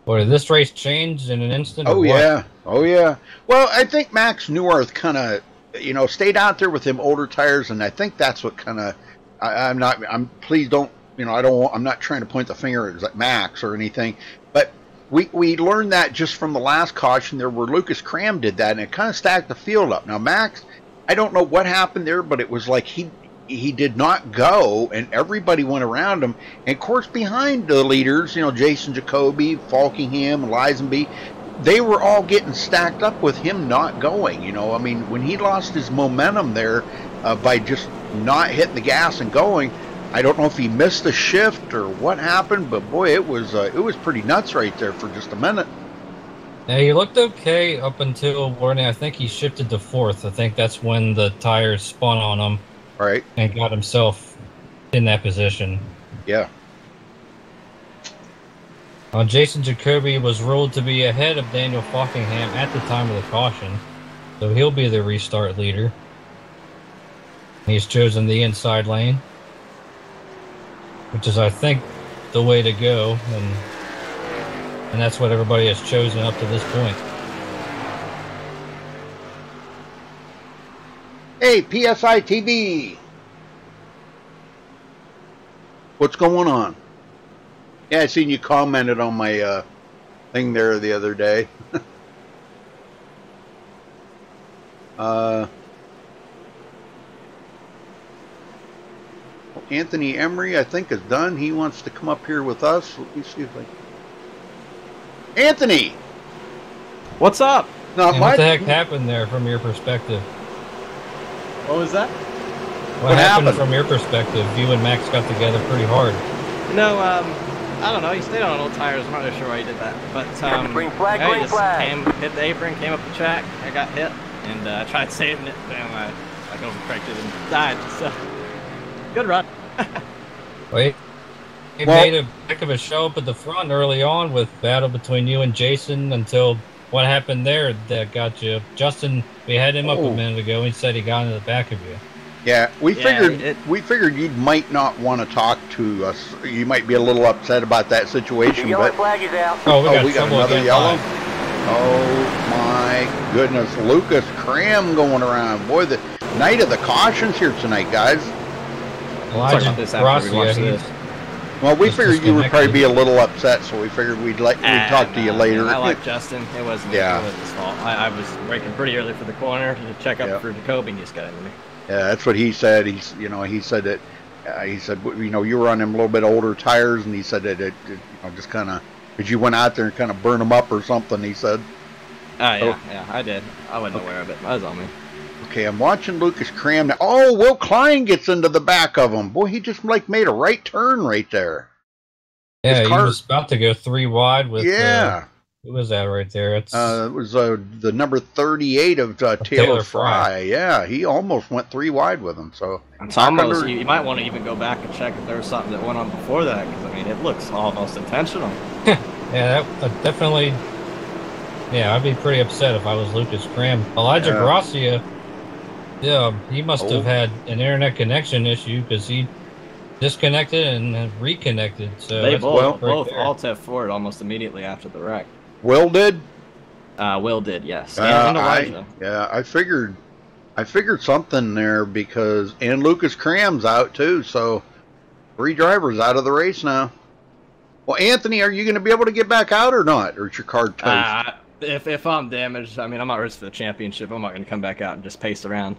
Speaker 2: Boy, did this race change in an instant?
Speaker 1: Oh, yeah. Oh, yeah. Well, I think Max Newworth kind of, stayed out there with them older tires, and I think that's what kind of, I'm not trying to point the finger at Max or anything, but we learned that just from the last caution there where Lucas Cram did that, and it kind of stacked the field up. Now, Max, I don't know what happened there, but it was like he did not go, and everybody went around him. And, of course, behind the leaders, Jason Jacoby, Falkingham, Lisenby, they were all getting stacked up with him not going. I mean, when he lost his momentum there by just not hitting the gas and going, I don't know if he missed the shift or what happened, but boy, it was pretty nuts right there for just a minute.
Speaker 2: Yeah, he looked okay up until when I think he shifted to fourth. I think that's when the tires spun on him.
Speaker 1: Right.
Speaker 2: And got himself in that position.
Speaker 1: Yeah.
Speaker 2: Jason Jacoby was ruled to be ahead of Daniel Falkingham at the time of the caution, so he'll be the restart leader. He's chosen the inside lane, which is, I think, the way to go, and that's what everybody has chosen up to this point.
Speaker 1: Hey, PSI TV! What's going on? Yeah, I seen you commented on my thing there the other day. Anthony Emery, I think, is done. He wants to come up here with us. Let me see if I... Anthony!
Speaker 8: What's up?
Speaker 1: Not
Speaker 2: what the heck happened there from your perspective?
Speaker 8: What was that?
Speaker 2: What happened from your perspective? You and Max got together pretty hard.
Speaker 8: No, I don't know. He stayed on old tires. I'm not really sure why he did that. But
Speaker 9: green flag,
Speaker 8: yeah,
Speaker 9: green flag.
Speaker 8: Hit the apron, came up the track. I got hit, and I tried saving it. Damn, I overcorrected and died. So good run.
Speaker 2: Wait, he made a heck of a show up at the front early on with battle between you and Jason until what happened there that got you. Justin, we had him up a minute ago. He said he got into the back of you.
Speaker 1: Yeah, we figured you might not want to talk to us. You might be a little upset about that situation.
Speaker 9: The yellow
Speaker 1: but
Speaker 9: flag is out.
Speaker 1: we got another yellow. Oh my goodness, Lucas Cram going around. Boy, the night of the cautions here tonight, guys. Well, we figured you would probably be a little upset, so we figured we'd talk to you later.
Speaker 8: I like Justin. It wasn't his fault. I was braking pretty early for the corner to check up for Jacoby, and he just got into me.
Speaker 1: Yeah, that's what he said. He said that you were on them a little bit older tires, and he said that it just kind of, because you went out there and kind of burned them up or something. He said.
Speaker 8: Yeah, I did. I wasn't aware of it. That was on me.
Speaker 1: Okay, I'm watching Lucas Cram now. Oh, Will Klein gets into the back of him. Boy, he just made a right turn right there.
Speaker 2: Yeah, he was about to go 3 wide with.
Speaker 1: Yeah.
Speaker 2: Who was that right there?
Speaker 1: It was the number 38 of Taylor Fry. Yeah, he almost went 3 wide with him. So
Speaker 8: it's almost. You might want to even go back and check if there was something that went on before that, because I mean, it looks almost intentional.
Speaker 2: Yeah, that definitely. Yeah, I'd be pretty upset if I was Lucas Cram. Elijah Gracia. Yeah, he must have had an internet connection issue because he disconnected and reconnected. So
Speaker 8: they both alt F4'd almost immediately after the wreck.
Speaker 1: Will did?
Speaker 8: Will did, yes. And Elijah.
Speaker 1: I figured something there because Lucas Cram's out too, so 3 drivers out of the race now. Well, Anthony, are you going to be able to get back out or not? Or is your car toast?
Speaker 8: If I'm damaged, I mean, I'm not risk for the championship. I'm not going to come back out and just pace around.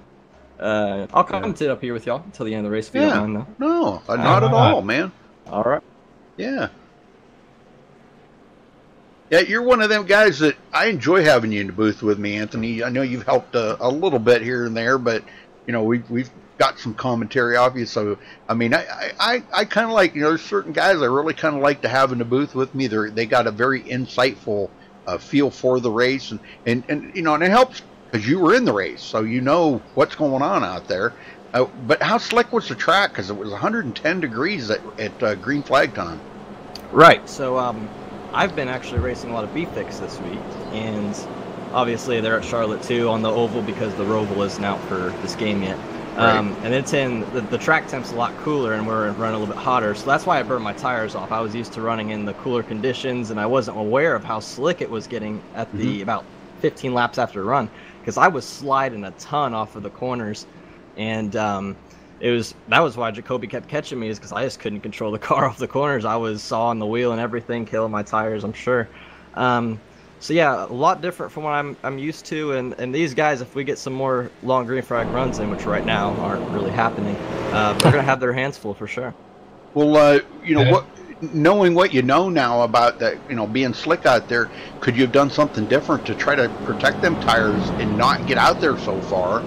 Speaker 8: I'll come sit up here with y'all until the end of the race if you don't mind, though.
Speaker 1: No, not at all, man.
Speaker 8: All right.
Speaker 1: Yeah. Yeah, you're one of them guys that I enjoy having you in the booth with me, Anthony. I know you've helped a little bit here and there, but we've got some commentary off you. So I mean, I kind of like there's certain guys I really kind of like to have in the booth with me. They got a very insightful feel for the race, and and it helps because you were in the race, so you know what's going on out there. But how slick was the track? Because it was 110 degrees at green flag time.
Speaker 8: Right. So I've been actually racing a lot of B-Fix this week, and obviously they're at Charlotte too on the oval because the Roval isn't out for this game yet. Right. And it's in the track temp's a lot cooler, and we're running a little bit hotter, so that's why I burned my tires off. I was used to running in the cooler conditions, and I wasn't aware of how slick it was getting at the about 15 laps after the run, because I was sliding a ton off of the corners, and that was why Jacoby kept catching me, is because I just couldn't control the car off the corners. I was sawing the wheel and everything, killing my tires, I'm sure. So yeah, a lot different from what I'm used to, and these guys, if we get some more long green flag runs in, which right now aren't really happening, they're gonna have their hands full for sure.
Speaker 1: Well, knowing what you know now about that, being slick out there, could you have done something different to try to protect them tires and not get out there so far?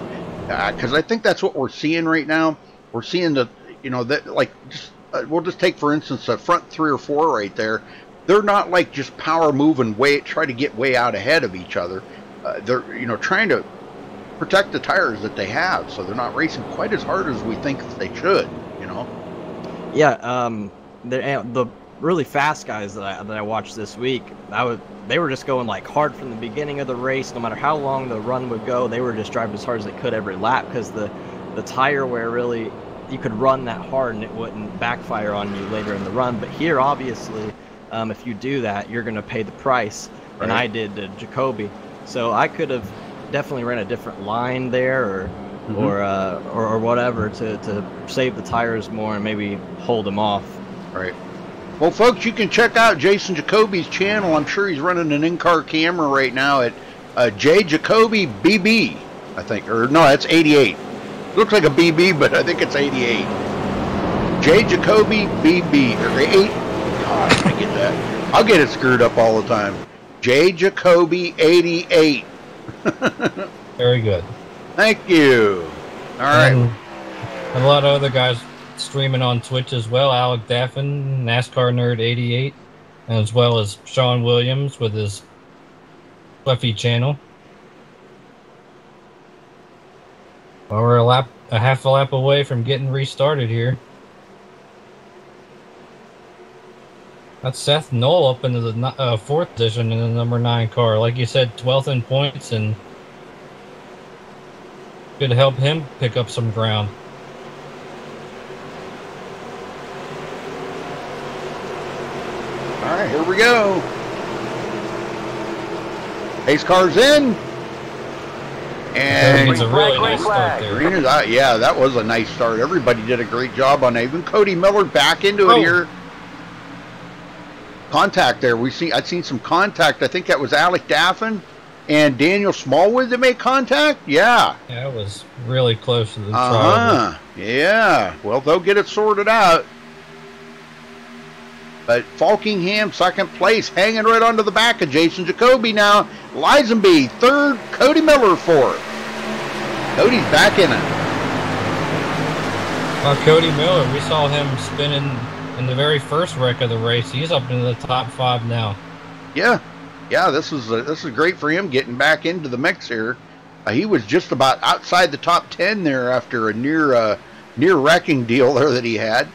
Speaker 1: Because I think that's what we're seeing right now. We're seeing that you know, that like just we'll just take for instance the front 3 or 4 right there. They're not like just power moving try to get way out ahead of each other. They're, you know, trying to protect the tires that they have, so they're not racing quite as hard as we think they should, you know.
Speaker 8: Yeah, the really fast guys that I watched this week, they were just going like hard from the beginning of the race. No matter how long the run would go, they were just driving as hard as they could every lap, because the tire wear really, you could run that hard and it wouldn't backfire on you later in the run. But here, obviously, if you do that, you're going to pay the price. Right. And I did Jacoby, so I could have definitely ran a different line there, or whatever to save the tires more and maybe hold them off.
Speaker 1: Right. Well, folks, you can check out Jason Jacoby's channel. I'm sure he's running an in-car camera right now at J Jacoby BB, I think, or no, that's 88. Looks like a BB, but I think it's 88. J Jacoby BB or 8. God, I get that. I'll get it screwed up all the time. J Jacoby 88.
Speaker 2: Very good.
Speaker 1: Thank you. All right.
Speaker 2: And a lot of other guys streaming on Twitch as well. Alec Daffin, NASCAR Nerd 88, as well as Sean Williams with his Fluffy channel. Well, we're a half a lap away from getting restarted here. That's Seth Knoll up into the 4th position in the number 9 car. Like you said, 12th in points, and could help him pick up some ground.
Speaker 1: All right, here we go. Pace car's in. And
Speaker 2: it's a really nice start there.
Speaker 1: Green is out. Yeah, that was a nice start. Everybody did a great job on that. Even Cody Miller back into it here. Contact there. I'd seen some contact. I think that was Alec Daffin and Daniel Smallwood that made contact. Yeah.
Speaker 2: Yeah, it was really close to the trial.
Speaker 1: Yeah. Well, they'll get it sorted out. But Falkingham, 2nd place, hanging right onto the back of Jason Jacoby now. Lisenby, 3rd. Cody Miller, 4th. Cody's back in it.
Speaker 2: Well, Cody Miller, we saw him spinning in the very first wreck of the race. He's up into the top 5 now.
Speaker 1: Yeah, this is great for him getting back into the mix here. He was just about outside the top 10 there after a near wrecking deal there that he had.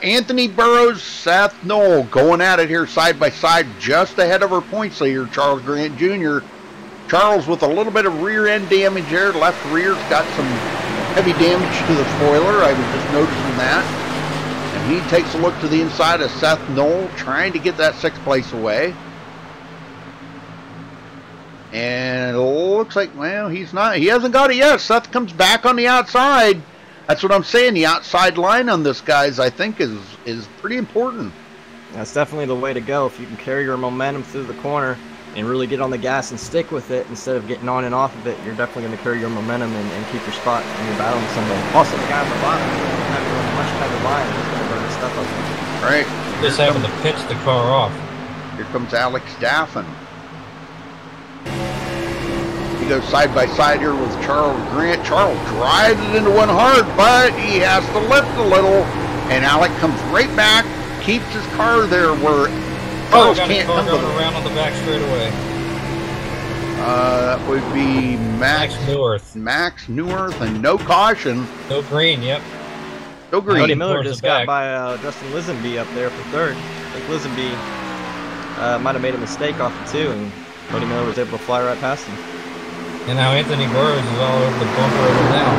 Speaker 1: Anthony Burrows, Seth Knoll going at it here side by side, just ahead of our points leader, Charles Grant Jr. Charles with a little bit of rear end damage there. Left rear's got some heavy damage to the spoiler. I was just noticing that. And he takes a look to the inside of Seth Knoll, trying to get that 6th place away. And it looks like, well, he hasn't got it yet. Seth comes back on the outside. That's what I'm saying. The outside line on this, guys, I think is pretty important.
Speaker 8: That's definitely the way to go. If you can carry your momentum through the corner and really get on the gas and stick with it instead of getting on and off of it, you're definitely going to carry your momentum and keep your spot when you're battling somebody. Also, the guy on the bottom doesn't have a much tighter line. He's going to burn his stuff up.
Speaker 1: Right.
Speaker 2: Just having to pitch the car off.
Speaker 1: Here comes Alex Daffin. He goes side by side here with Charles Grant. Charles drives it into one hard, but he has to lift a little. And Alec comes right back, keeps his car there where Charles can't come with it.
Speaker 2: Around on the back straightaway.
Speaker 1: That would be Max
Speaker 2: Newirth.
Speaker 1: Max Newirth, and no caution.
Speaker 2: No green, yep.
Speaker 1: No green.
Speaker 8: Cody Miller just got by Justin Lisenby up there for 3rd. I think Lisenby might have made a mistake off the 2, and Cody Miller was able to fly right past him.
Speaker 2: And now Anthony Burrows is all over the bumper over now.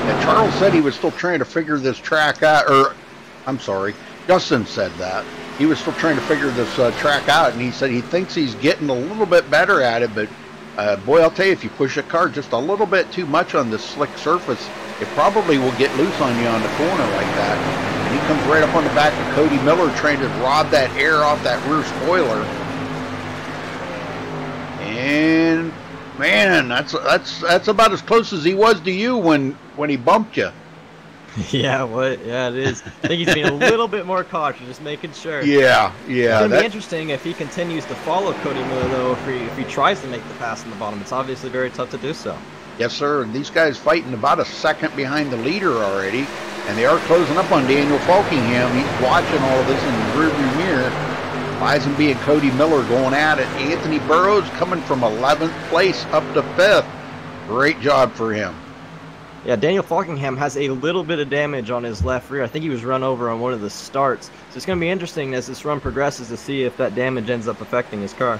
Speaker 1: And Charles said he was still trying to figure this track out, or I'm sorry, Justin said that. He was still trying to figure this track out, and he said he thinks he's getting a little bit better at it, but boy, I'll tell you, if you push a car just a little bit too much on this slick surface, it probably will get loose on you on the corner like that. And he comes right up on the back of Cody Miller trying to rob that air off that rear spoiler. And man, that's about as close as he was to you when he bumped you.
Speaker 8: Yeah, yeah, it is. I think he's being a little bit more cautious, just making sure.
Speaker 1: Yeah.
Speaker 8: It's going to be interesting if he continues to follow Cody Miller, though, if he tries to make the pass in the bottom. It's obviously very tough to do so.
Speaker 1: Yes, sir. And these guys fighting about a second behind the leader already. And they are closing up on Daniel Falkingham. He's watching all of this in the rearview mirror. Lisenby and Cody Miller going at it. Anthony Burrows coming from 11th place up to 5th. Great job for him.
Speaker 8: Yeah, Daniel Falkingham has a little bit of damage on his left rear. I think he was run over on one of the starts. So it's going to be interesting as this run progresses to see if that damage ends up affecting his car.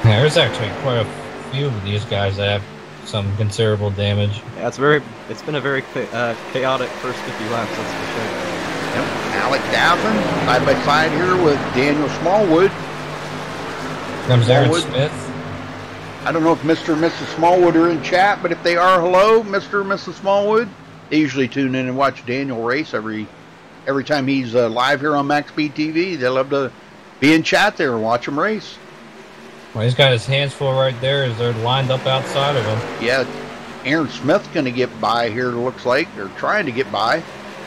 Speaker 2: Yeah, there's actually quite a few of these guys that have some considerable damage.
Speaker 8: Yeah, it's been a very chaotic first 50 laps, that's for sure.
Speaker 1: Yep. Alec Daffin side by side here with Daniel Smallwood.
Speaker 2: Comes Aaron Smith.
Speaker 1: I don't know if Mr. and Mrs. Smallwood are in chat, but if they are, hello, Mr. and Mrs. Smallwood. They usually tune in and watch Daniel race every time he's live here on MaxSpeedTV. They love to be in chat there and watch him race.
Speaker 2: Well, he's got his hands full right there as they're lined up outside of him.
Speaker 1: Yeah, Aaron Smith's going to get by here, it looks like. They're trying to get by.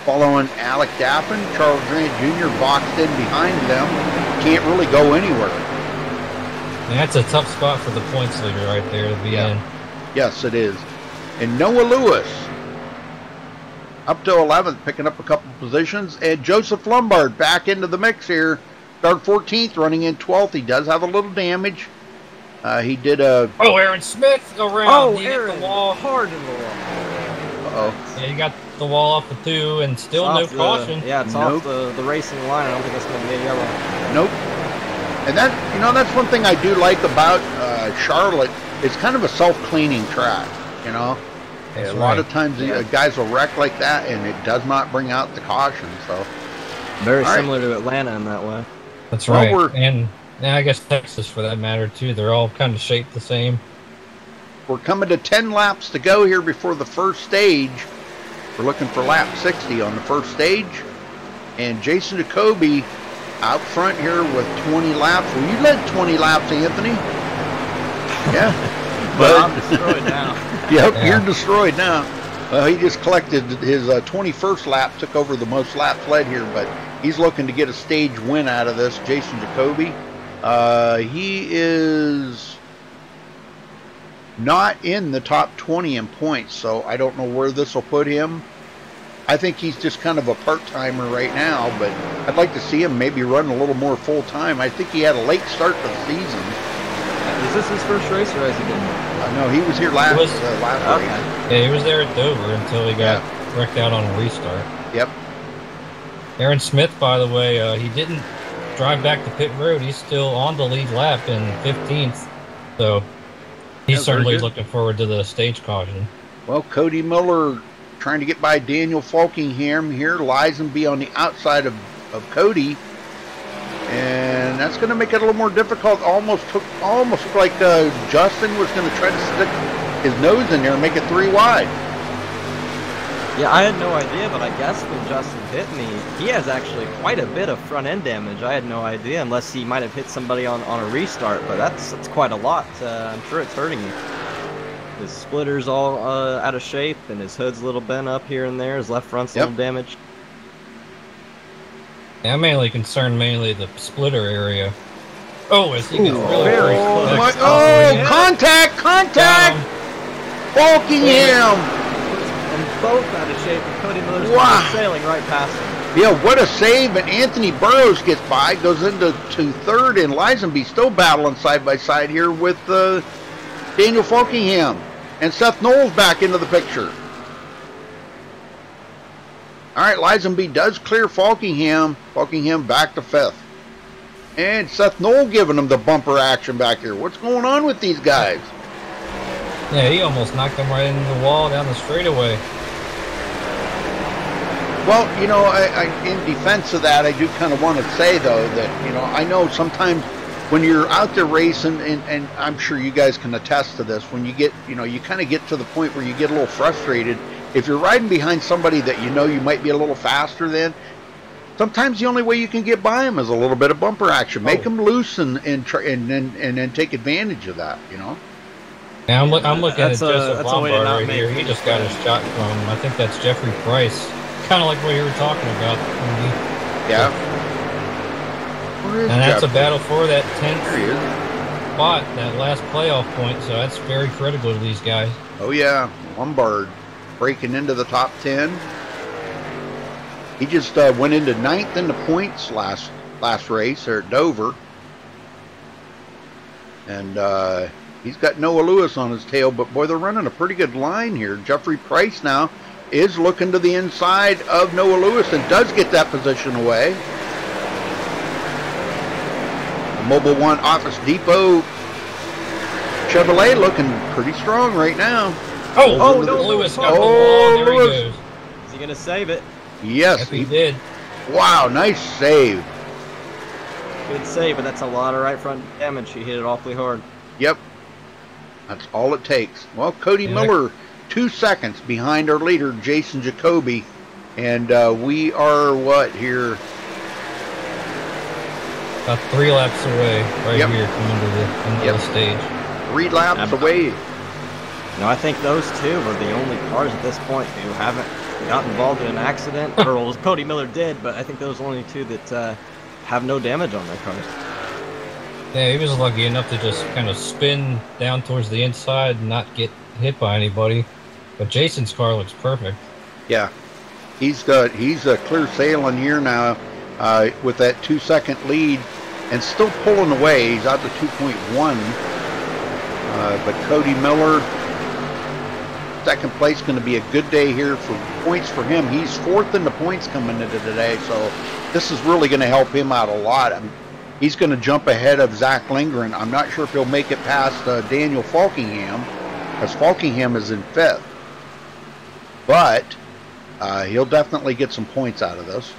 Speaker 1: Following Alec Daffin, Charles Grant Jr. boxed in behind them. Can't really go anywhere.
Speaker 2: And that's a tough spot for the points leader right there to be in.
Speaker 1: Yes, it is. And Noah Lewis up to 11th, picking up a couple positions. And Joseph Lombard back into the mix here. Start 14th, running in 12th. He does have a little damage. He did a...
Speaker 2: Oh, Aaron Smith around.
Speaker 8: Oh,
Speaker 2: he
Speaker 8: Aaron,
Speaker 2: hit the wall.
Speaker 8: hard in the wall.
Speaker 1: Uh-oh.
Speaker 2: Yeah, he got the wall off the 2 and still no caution.
Speaker 8: Yeah, it's off the racing line. I don't think it's going to be a yellow.
Speaker 1: Nope. And that, that's one thing I do like about Charlotte. It's kind of a self-cleaning track, A lot of times guys will wreck like that, and it does not bring out the caution. So
Speaker 8: very similar to Atlanta in that way.
Speaker 2: That's right. And I guess Texas, for that matter, too. They're all kind of shaped the same.
Speaker 1: We're coming to 10 laps to go here before the first stage. We're looking for lap 60 on the first stage. And Jason Jacoby out front here with 20 laps. Well, you led 20 laps, Anthony. Yeah.
Speaker 8: But I'm destroyed now.
Speaker 1: Yep, you're destroyed now. He just collected his 21st lap, took over the most laps led here, but he's looking to get a stage win out of this, Jason Jacoby. He is not in the top 20 in points, so I don't know where this will put him. I think he's just kind of a part-timer right now, but I'd like to see him maybe run a little more full-time. I think he had a late start to the season.
Speaker 8: Is this his first race, or has he been?
Speaker 1: No, he was here last race.
Speaker 2: Yeah, he was there at Dover until he got wrecked out on a restart.
Speaker 1: Yep.
Speaker 2: Aaron Smith, by the way, he didn't drive back to pit road. He's still on the lead lap in 15th, so he's certainly looking forward to the stage caution.
Speaker 1: Well, Cody Miller trying to get by Daniel Falkingham here. Lisenby on the outside of Cody. And that's going to make it a little more difficult. Almost looked like Justin was going to try to stick his nose in there and make it 3 wide.
Speaker 8: Yeah, I had no idea, but I guess when Justin hit me, he has actually quite a bit of front end damage. I had no idea, unless he might have hit somebody on a restart, but that's quite a lot. I'm sure it's hurting him. His splitter's all out of shape, and his hood's a little bent up here and there. His left front's a little damaged.
Speaker 2: Yeah, I'm mainly concerned the splitter area. Oh, is he getting really close?
Speaker 1: Contact! Falkingham!
Speaker 8: And both out of shape, and Cody Miller's sailing right past him.
Speaker 1: Yeah, what a save, and Anthony Burrows gets by, goes into third, and Lisenby still battling side by side here with Daniel Falkingham. And Seth Knowles back into the picture. All right, Lisenby does clear Falkingham. Falkingham back to 5th. And Seth Knowles giving him the bumper action back here. What's going on with these guys?
Speaker 2: Yeah, he almost knocked him right into the wall down the straightaway.
Speaker 1: Well, in defense of that, I do kind of want to say, though, that, I know sometimes when you're out there racing, and I'm sure you guys can attest to this, when you get, you kind of get to the point where you get a little frustrated. If you're riding behind somebody that you might be a little faster than, sometimes the only way you can get by them is a little bit of bumper action. Make them loose and then take advantage of that,
Speaker 2: Yeah, I'm looking at Joseph Lombard right here. He just got his shot from, I think that's Jeffrey Price. Kind of like what you were talking about.
Speaker 1: Yeah.
Speaker 2: And that's a battle for that 10th spot, that last playoff point, so that's very critical to these guys.
Speaker 1: Oh, yeah. Lombard. breaking into the top 10. He just went into 9th in the points last race there at Dover. And he's got Noah Lewis on his tail, but boy, they're running a pretty good line here. Jeffrey Price now is looking to the inside of Noah Lewis and does get that position away. The Mobile One Office Depot Chevrolet looking pretty strong right now.
Speaker 2: Oh, no, Lewis got the wall. There he goes.
Speaker 8: Is he going to save it?
Speaker 1: Yes,
Speaker 2: he did.
Speaker 1: Wow, nice save.
Speaker 8: Good save, but that's a lot of right front damage. He hit it awfully hard.
Speaker 1: Yep. That's all it takes. Well, Cody Miller, 2 seconds behind our leader, Jason Jacoby. And we are, what, here?
Speaker 2: About 3 laps away, right here, coming to the end of the stage.
Speaker 1: 3 laps away.
Speaker 8: No, I think those two are the only cars at this point who haven't got involved in an accident. Or well, Cody Miller did, but I think those are the only two that have no damage on their cars.
Speaker 2: Yeah, he was lucky enough to just kind of spin down towards the inside and not get hit by anybody. But Jason's car looks perfect.
Speaker 1: Yeah, he's clear sailing here now with that 2-second lead and still pulling away. He's out to 2.1. But Cody Miller, second place, going to be a good day here for points for him. He's 4th in the points coming into today, so this is really going to help him out a lot. I mean, he's going to jump ahead of Zach Lindgren. I'm not sure if he'll make it past Daniel Falkingham, because Falkingham is in 5th. But he'll definitely get some points out of this.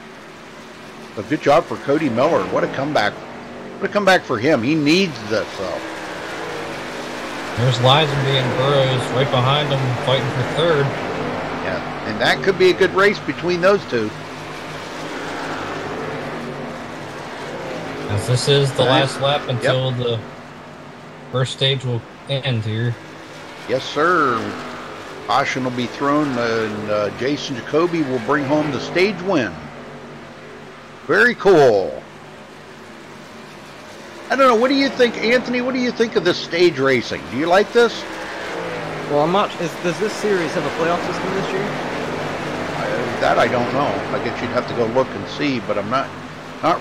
Speaker 1: So good job for Cody Miller. What a comeback. What a comeback for him. He needs this, though.
Speaker 2: There's Lisenby and Burrows right behind him, fighting for 3rd.
Speaker 1: Yeah, and that could be a good race between those two.
Speaker 2: As this is the last lap until the first stage will end here.
Speaker 1: Yes, sir. Caution will be thrown, and Jason Jacoby will bring home the stage win. Very cool. I don't know. What do you think, Anthony? What do you think of this stage racing? Do you like this?
Speaker 8: Well, I'm not. Does this series have a playoff system this year?
Speaker 1: That I don't know. I guess you'd have to go look and see, but I'm not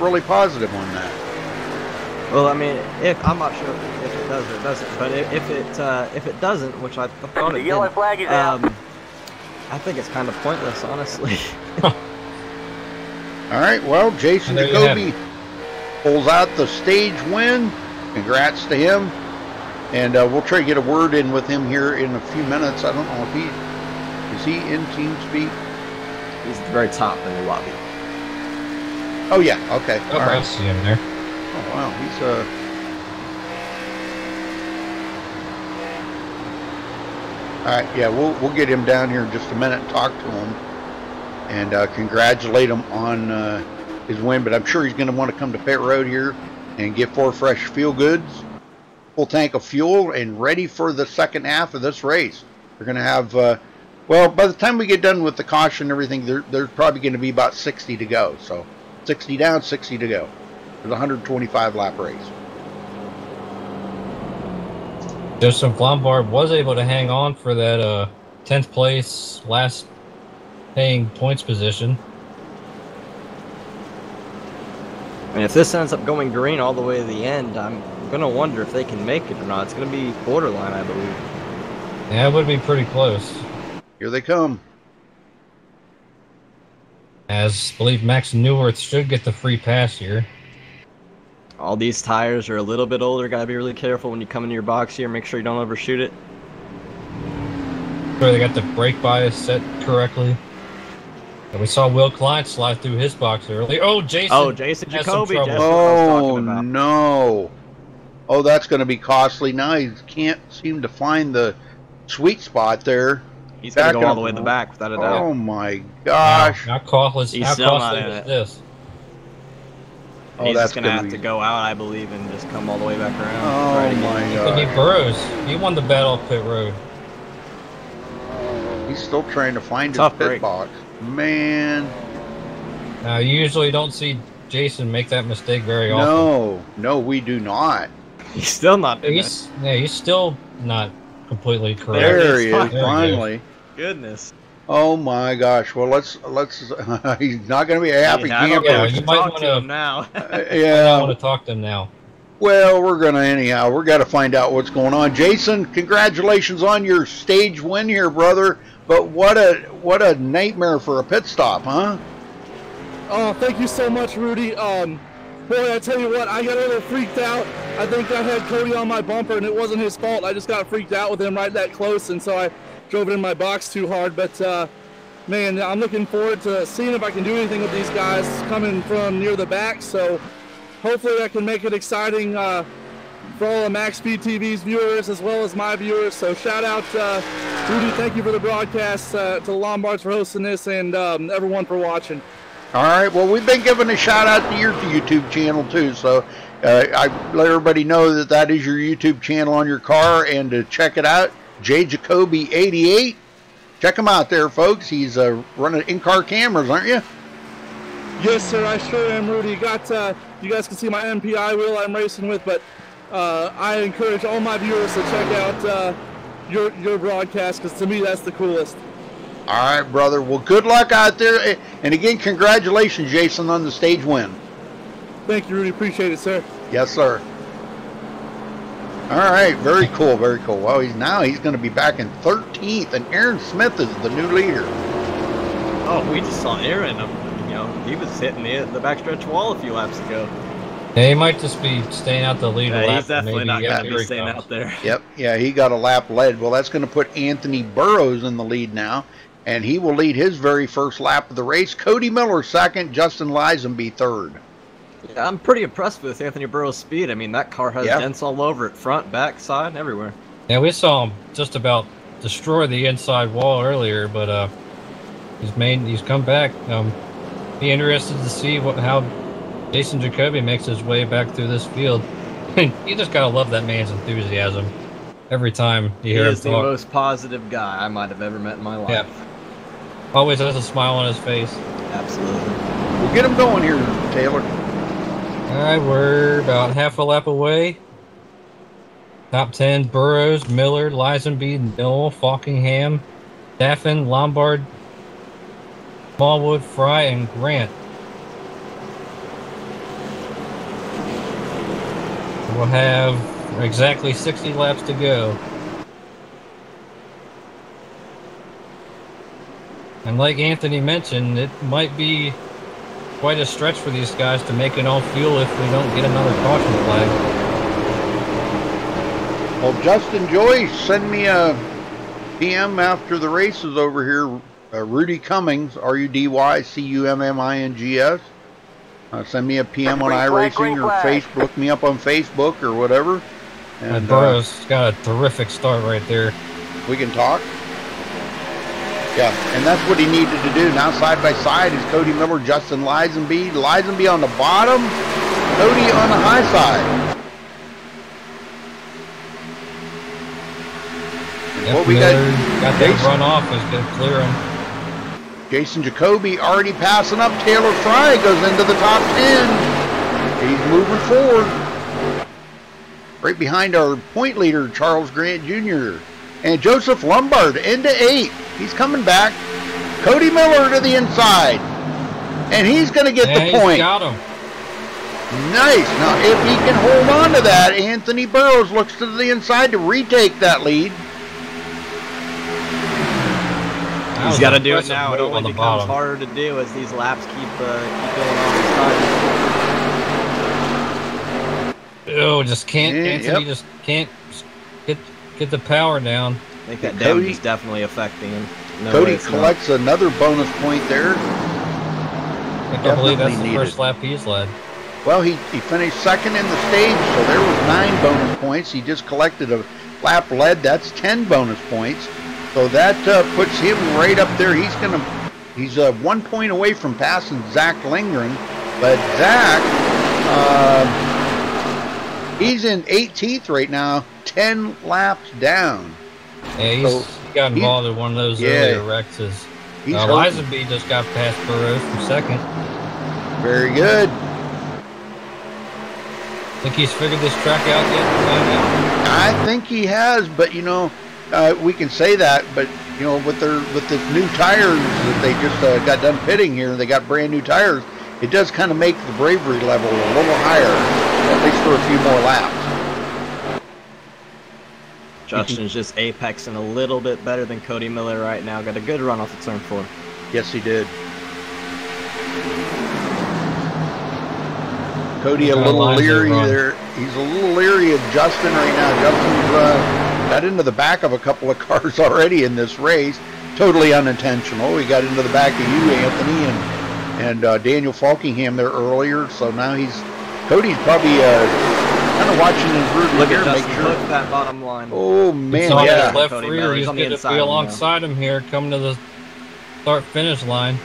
Speaker 1: really positive on that.
Speaker 8: Well, I mean, I'm not sure if it does or it doesn't, but if it doesn't, which I thought it did,
Speaker 9: yellow flag is out.
Speaker 8: I think it's kind of pointless, honestly.
Speaker 1: All right. Well, Jason Jacoby pulls out the stage win. Congrats to him. And we'll try to get a word in with him here in a few minutes. I don't know if is he in TeamSpeak?
Speaker 8: He's at the very top in the lobby.
Speaker 1: Oh yeah, okay.
Speaker 2: Oh, I see him there.
Speaker 1: Oh wow, he's all right, yeah, we'll get him down here in just a minute and talk to him and congratulate him on his win, but I'm sure he's going to want to come to pit road here and get 4 fresh fuel goods, full tank of fuel, and ready for the second half of this race. We're going to have, well, by the time we get done with the caution and everything, there's probably going to be about 60 to go. So 60 down, 60 to go. It's a 125 lap race.
Speaker 2: Joseph Lombard was able to hang on for that 10th place last paying points position.
Speaker 8: And if this ends up going green all the way to the end, I'm going to wonder if they can make it or not. It's going to be borderline, I believe.
Speaker 2: Yeah, it would be pretty close.
Speaker 1: Here they come.
Speaker 2: As I believe Max Newworth should get the free pass here.
Speaker 8: All these tires are a little bit older. Got to be really careful when you come into your box here. Make sure you don't overshoot it.
Speaker 2: Sure they got the brake bias set correctly. And we saw Will Klein slide through his box early. Oh, Jason
Speaker 8: Jacoby.
Speaker 1: Oh, no. Oh, that's going to be costly. Now he can't seem to find the sweet spot there.
Speaker 8: He's going to go all the way in the back, without a doubt.
Speaker 1: Oh, my gosh.
Speaker 2: How costly is this?
Speaker 8: Oh, he's just going to have to go out, I believe, and just come all the way back around.
Speaker 1: Oh, my God.
Speaker 2: Look at Burrows. He won the battle of pit road.
Speaker 1: He's still trying to find his pit box. Man.
Speaker 2: Now, you usually don't see Jason make that mistake very often.
Speaker 1: No, we do not.
Speaker 8: He's still not doing
Speaker 2: he's still not completely correct.
Speaker 1: There he is, finally.
Speaker 8: Goodness.
Speaker 1: Oh my gosh. Well, let's. He's not going to be a happy camper.
Speaker 2: Yeah, you might
Speaker 8: talk
Speaker 2: want
Speaker 8: to him now.
Speaker 1: Yeah.
Speaker 2: I want to talk to him now.
Speaker 1: Well, we're gonna anyhow. We're got to find out what's going on. Jason, congratulations on your stage win here, brother. But what a nightmare for a pit stop, huh?
Speaker 9: Oh, thank you so much, Rudy. Boy, I tell you what, I got a little freaked out. I think I had Cody on my bumper, and it wasn't his fault. I just got freaked out with him right that close, and so I drove it in my box too hard. But man, I'm looking forward to seeing if I can do anything with these guys coming from near the back. So hopefully I can make it exciting for all of MaxSpeedTV's viewers as well as my viewers. So shout out Rudy, thank you for the broadcast, to the Lombards for hosting this, and everyone for watching.
Speaker 1: All right. Well, we've been giving a shout out to your YouTube channel too. So I let everybody know that that is your YouTube channel on your car, and to check it out, J Jacoby 88. Check him out there, folks. He's running in-car cameras, aren't you?
Speaker 9: Yes, sir. I sure am, Rudy. You guys can see my MPI wheel I'm racing with, but I encourage all my viewers to check out your broadcast, because to me that's the coolest.
Speaker 1: All right, brother. Well, good luck out there. And again, congratulations, Jason, on the stage win.
Speaker 9: Thank you, Rudy. Appreciate it, sir.
Speaker 1: Yes, sir. All right. Very cool. Very cool. Well, he's going to be back in 13th, and Aaron Smith is the new leader.
Speaker 8: Oh, we just saw Aaron. He was hitting the backstretch wall a few laps ago.
Speaker 2: Yeah, he might just be staying out the lead.
Speaker 8: Yeah, he's definitely not going to be staying out there.
Speaker 1: Yep. Yeah, he got a lap led. Well, that's going to put Anthony Burrows in the lead now, and he will lead his very first lap of the race. Cody Miller second, Justin Lisenby third.
Speaker 8: Yeah, I'm pretty impressed with Anthony Burrows' speed. I mean, that car has dents all over it, front, back, side, everywhere.
Speaker 2: Yeah, we saw him just about destroy the inside wall earlier, but he's come back. Be interested to see how Jason Jacoby makes his way back through this field. You just gotta love that man's enthusiasm. Every time you hear him talk.
Speaker 8: He is the most positive guy I might have ever met in my life.
Speaker 2: Yeah. Always has a smile on his face.
Speaker 8: Absolutely.
Speaker 1: We'll get him going here, Taylor.
Speaker 2: Alright, we're about half a lap away. Top 10, Burrows, Miller, Lisenby, Noel, Falkingham, Staffen, Lombard, Smallwood, Fry, and Grant. We'll have exactly 60 laps to go. And like Anthony mentioned, it might be quite a stretch for these guys to make it all fuel if we don't get another caution flag.
Speaker 1: Well, Justin Joyce, send me a PM after the race is over here. Rudy Cummings, RUDYCUMMINGS. Send me a PM on iRacing or Facebook. Look me up on Facebook or whatever.
Speaker 2: And Burrows got a terrific start right there.
Speaker 1: We can talk. Yeah, and that's what he needed to do. Now side by side is Cody Miller, Justin Lisenby. Lisenby on the bottom, Cody on the high side.
Speaker 2: Yep,
Speaker 1: what we got
Speaker 2: that run off is going to clear him.
Speaker 1: Jason Jacoby already passing up. Taylor Fry goes into the top 10. He's moving forward. Right behind our point leader, Charles Grant Jr. And Joseph Lombard into 8th. He's coming back. Cody Miller to the inside. And he's going to get the point.
Speaker 2: Got him.
Speaker 1: Nice. Now, if he can hold on to that, Anthony Burrows looks to the inside to retake that lead.
Speaker 8: He's got to do it now. It only becomes harder to do as these laps keep going on his side.
Speaker 2: Oh, just can't. Anthony just can't get the power down.
Speaker 8: I think that damage is definitely affecting him. No
Speaker 1: Cody collects another bonus point there.
Speaker 2: I can't believe that's the first lap he's led.
Speaker 1: Well, he finished second in the stage, so there was 9 bonus points. He just collected a lap lead. That's 10 bonus points. So that puts him right up there. He's 1 point away from passing Zach Lindgren, but Zach, he's in 18th right now, 10 laps down.
Speaker 2: Yeah, he got involved in one of those earlier wrecks. Lisenby just got past Burrows for second.
Speaker 1: Very good.
Speaker 2: Think he's figured this track out yet?
Speaker 1: I think he has, but you know, we can say that, but you know, with the new tires that they just got done pitting here, they got brand new tires. It does kind of make the bravery level a little higher, at least for a few more laps.
Speaker 8: Justin's just apexing a little bit better than Cody Miller right now. Got a good run off the turn 4.
Speaker 1: Yes, he did. Cody a little leery there. He's a little leery of Justin right now. Justin's got into the back of a couple of cars already in this race. Totally unintentional. He got into the back of you, Anthony, and Daniel Falkingham there earlier. So now Cody's probably kind of watching his rear mirror, make sure.
Speaker 8: Look at that bottom line.
Speaker 1: Oh man,
Speaker 2: it's on
Speaker 1: yeah.
Speaker 2: his left rear. He's going to be alongside him here, coming to the start-finish line.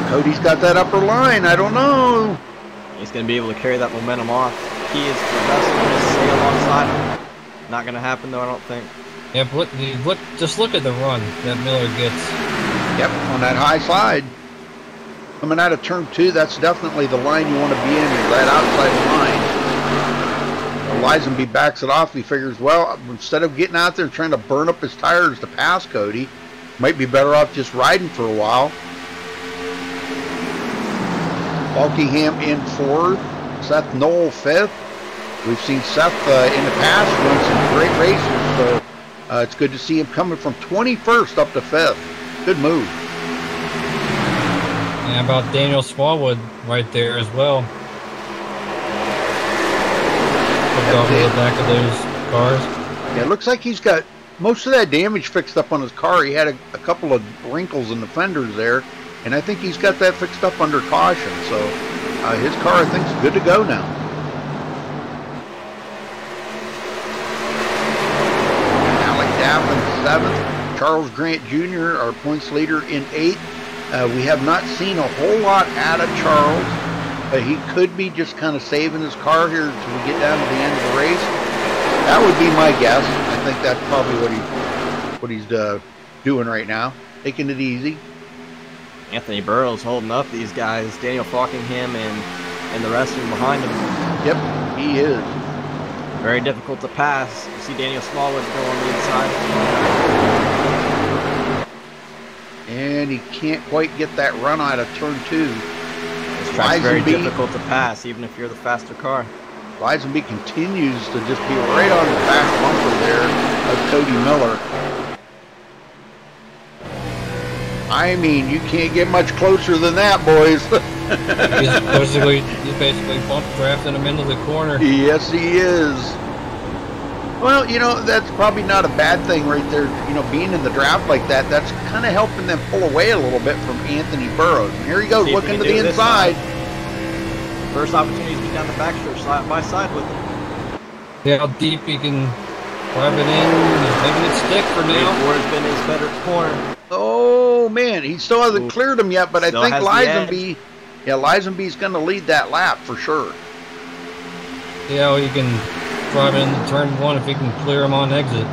Speaker 1: Cody's got that upper line. I don't know.
Speaker 8: He's going to be able to carry that momentum off. He is the best one to stay alongside him. Not going to happen though, I don't think.
Speaker 2: Yeah, just look at the run that Miller gets.
Speaker 1: Yep, on that high slide. Coming out of turn 2, that's definitely the line you want to be in, is that outside line. Lisenby backs it off. He figures, well, instead of getting out there and trying to burn up his tires to pass Cody, might be better off just riding for a while. Falkingham in 4th, Seth Knoll 5th. We've seen Seth in the past run some great races, so it's good to see him coming from 21st up to 5th. Good move.
Speaker 2: And about Daniel Smallwood right there as well. Off the back of those cars.
Speaker 1: Yeah, it looks like he's got most of that damage fixed up on his car. He had a couple of wrinkles in the fenders there, and I think he's got that fixed up under caution. So his car, I think, is good to go now. Alec Daff in 7th. Charles Grant Jr., our points leader, in 8th. We have not seen a whole lot out of Charles, but he could be just kind of saving his car here until we get down to the end of the race. That would be my guess. I think that's probably what he's doing right now, taking it easy.
Speaker 8: Anthony Burrows holding up these guys, Daniel Falkingham and the rest of them behind him.
Speaker 1: Yep, he is.
Speaker 8: Very difficult to pass. You see Daniel Smallwood go on the inside.
Speaker 1: And he can't quite get that run out of turn 2.
Speaker 8: This track's very difficult to pass, even if you're the faster car.
Speaker 1: Lisenby continues to just be right on the back bumper there of Cody Miller. I mean, you can't get much closer than that, boys.
Speaker 2: he's basically bump drafting him into the corner.
Speaker 1: Yes, he is. Well, you know, that's probably not a bad thing right there. You know, being in the draft like that, that's kind of helping them pull away a little bit from Anthony Burrows. And here he goes, looking to the inside.
Speaker 8: First opportunity to be down the backstretch side by side with him.
Speaker 2: Yeah, how deep he can drive it in. He's making it stick for now.
Speaker 8: Ward's been his better corner.
Speaker 1: Oh, man, he still hasn't cleared him yet, but I think Lisenby's going to lead that lap for sure.
Speaker 2: Yeah, well, you can drive it into turn 1 if he can clear him on exit.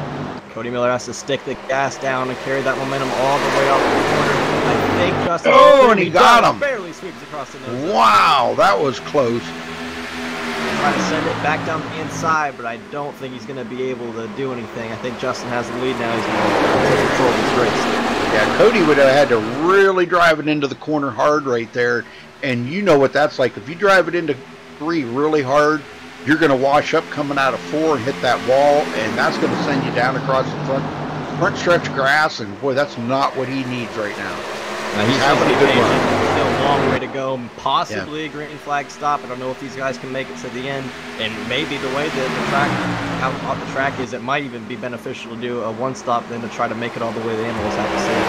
Speaker 8: Cody Miller has to stick the gas down and carry that momentum all the way off the corner. I think Justin.
Speaker 1: Oh, and he got him.
Speaker 8: Barely sweeps across the nose.
Speaker 1: Wow, that was close.
Speaker 8: Trying to send it back down the inside, but I don't think he's going to be able to do anything. I think Justin has the lead now. He's going to take control of this race.
Speaker 1: Yeah, Cody would have had to really drive it into the corner hard right there. And you know what that's like. If you drive it into 3 really hard, you're going to wash up coming out of 4 and hit that wall, and that's going to send you down across the front stretch grass, and boy, that's not what he needs right now.
Speaker 8: He's having a good run. Still a long way to go, possibly a green flag stop. I don't know if these guys can make it to the end, and maybe the way that the track, how the track is, it might even be beneficial to do a 1-stop than to try to make it all the way the animals have to say.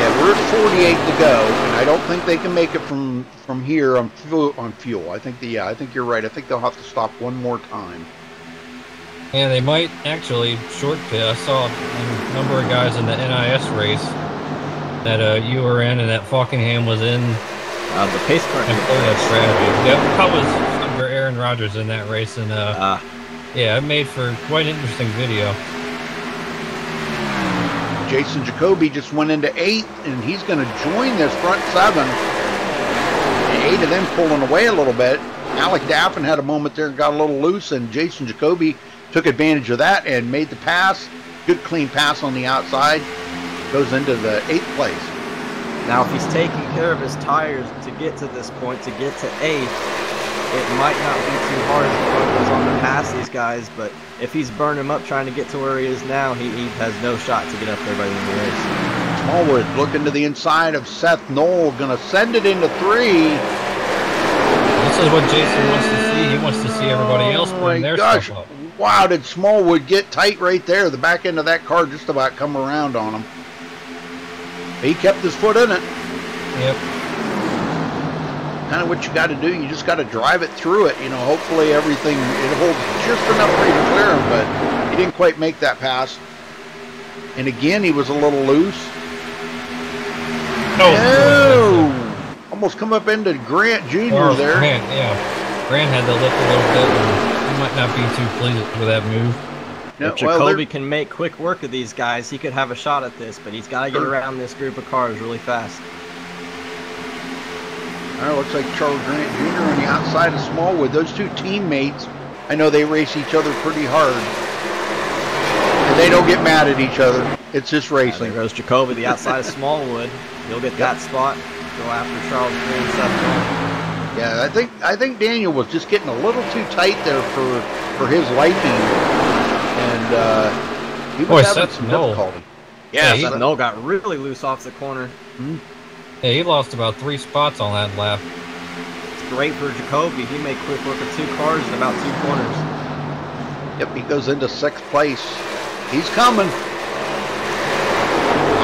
Speaker 1: Yeah, we're at 48 to go, and I don't think they can make it from here on fuel. I think I think you're right. I think they'll have to stop one more time.
Speaker 2: Yeah, they might actually short pit. I saw a number of guys in the NIS race that you were in and that Falkingham was in.
Speaker 8: The pace car.
Speaker 2: That strategy. Yep, I was under Aaron Rodgers in that race, and yeah, it made for quite an interesting video.
Speaker 1: Jason Jacoby just went into 8th, and he's going to join this front 7. And 8 of them pulling away a little bit. Alec Daffin had a moment there and got a little loose, and Jason Jacoby took advantage of that and made the pass. Good clean pass on the outside. Goes into the 8th place.
Speaker 8: Now, if he's taking care of his tires to get to this point, to get to 8th, it might not be too hard if he goes on to pass these guys, but if he's burning him up trying to get to where he is now, he has no shot to get up there by the end of the race.
Speaker 1: Smallwood looking to the inside of Seth Knoll, going to send it into 3.
Speaker 2: This is what Jason wants to see. He wants to see everybody else bring their stuff up.
Speaker 1: Wow, did Smallwood get tight right there. The back end of that car just about come around on him. He kept his foot in it.
Speaker 2: Yep.
Speaker 1: Kind of what you got to do. You just got to drive it through it. You know, hopefully everything, it holds just enough for you to clear him, but he didn't quite make that pass. And again, he was a little loose. Oh! Almost come up into Grant Jr. there.
Speaker 2: Grant, yeah. Grant had to lift a little bit, and he might not be too pleased with that move.
Speaker 8: If Jacoby can make quick work of these guys, he could have a shot at this, but he's got to get around this group of cars really fast.
Speaker 1: All right, looks like Charles Grant Jr. on the outside of Smallwood. Those two teammates, I know they race each other pretty hard. And they don't get mad at each other. It's just racing.
Speaker 8: There goes Jacoby, the outside of Smallwood. He'll get that spot. Go after Charles Grant.
Speaker 1: Yeah, I think Daniel was just getting a little too tight there for his liking. And he was having some difficulty.
Speaker 8: Yeah, Seth Knoll got really loose off the corner.
Speaker 2: Mm-hmm. Yeah, he lost about 3 spots on that lap.
Speaker 8: It's great for Jacoby. He made quick work of 2 cars in about 2 corners.
Speaker 1: Yep, he goes into 6th place. He's coming.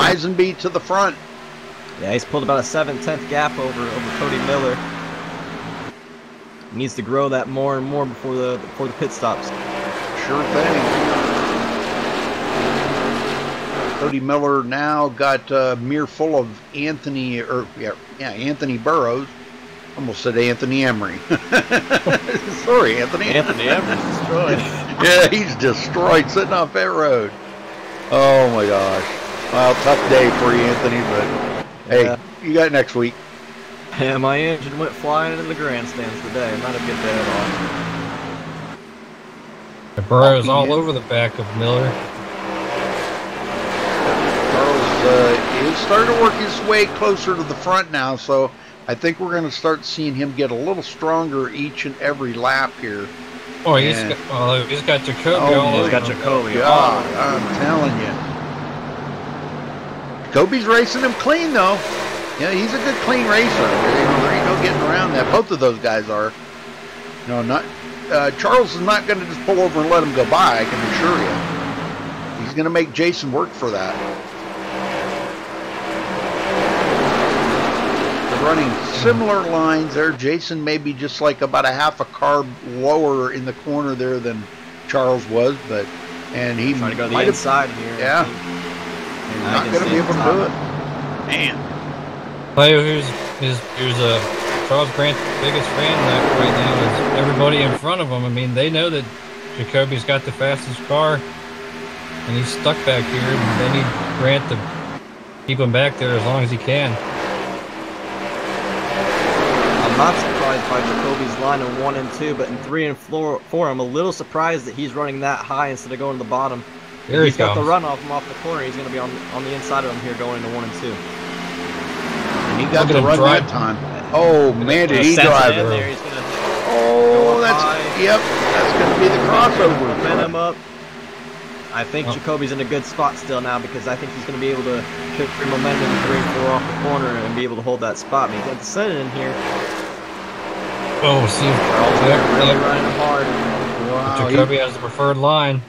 Speaker 1: Eisenby to the front.
Speaker 8: Yeah, he's pulled about a 7/10 gap over Cody Miller. He needs to grow that more and more before the pit stops.
Speaker 1: Sure thing. Cody Miller now got a mirror full of Anthony Burrows. Almost said Anthony Emery. Sorry, Anthony.
Speaker 8: Anthony Emery's destroyed.
Speaker 1: Yeah, he's destroyed sitting off that road. Oh my gosh. Well, tough day for you, Anthony, but hey, you got next week.
Speaker 8: Yeah, my engine went flying into the grandstands today. Not a good day at all.
Speaker 2: The Burrows all over the back of Miller.
Speaker 1: He's starting to work his way closer to the front now, so I think we're going to start seeing him get a little stronger each and every lap here.
Speaker 2: Oh, he's got Jacoby all over.
Speaker 8: He's got Jacoby.
Speaker 1: God, I'm telling you. Jacoby's racing him clean, though. Yeah, he's a good clean racer. There ain't no getting around that. Both of those guys are. No, not Charles is not going to just pull over and let him go by, I can assure you. He's going to make Jason work for that. Running similar lines there. Jason may be just like about a half a car lower in the corner there than Charles was, and he
Speaker 8: trying to go to the inside here.
Speaker 1: Yeah, he's not going to be able to do it. Man,
Speaker 2: tell you who's Charles Grant's biggest fan right now is everybody in front of him. I mean, they know that Jacoby's got the fastest car, and he's stuck back here, and they need Grant to keep him back there as long as he can.
Speaker 8: I'm not surprised by Jacoby's line in 1 and 2, but in 3 and 4, I'm a little surprised that he's running that high instead of going to the bottom.
Speaker 2: There
Speaker 8: he's got the runoff from off the corner. He's going to be on the inside of him here going into 1 and 2.
Speaker 1: And he got the run that time. Oh man, did he drive it?
Speaker 8: There. He's gonna
Speaker 1: that's going to be the crossover.
Speaker 8: Pin him up. I think Jacoby's in a good spot still now because I think he's going to be able to kick the momentum in 3 and 4 off the corner and be able to hold that spot. But he's got to set it in here.
Speaker 2: Oh, see,
Speaker 8: really running hard.
Speaker 1: Wow,
Speaker 2: Jacoby has the preferred line.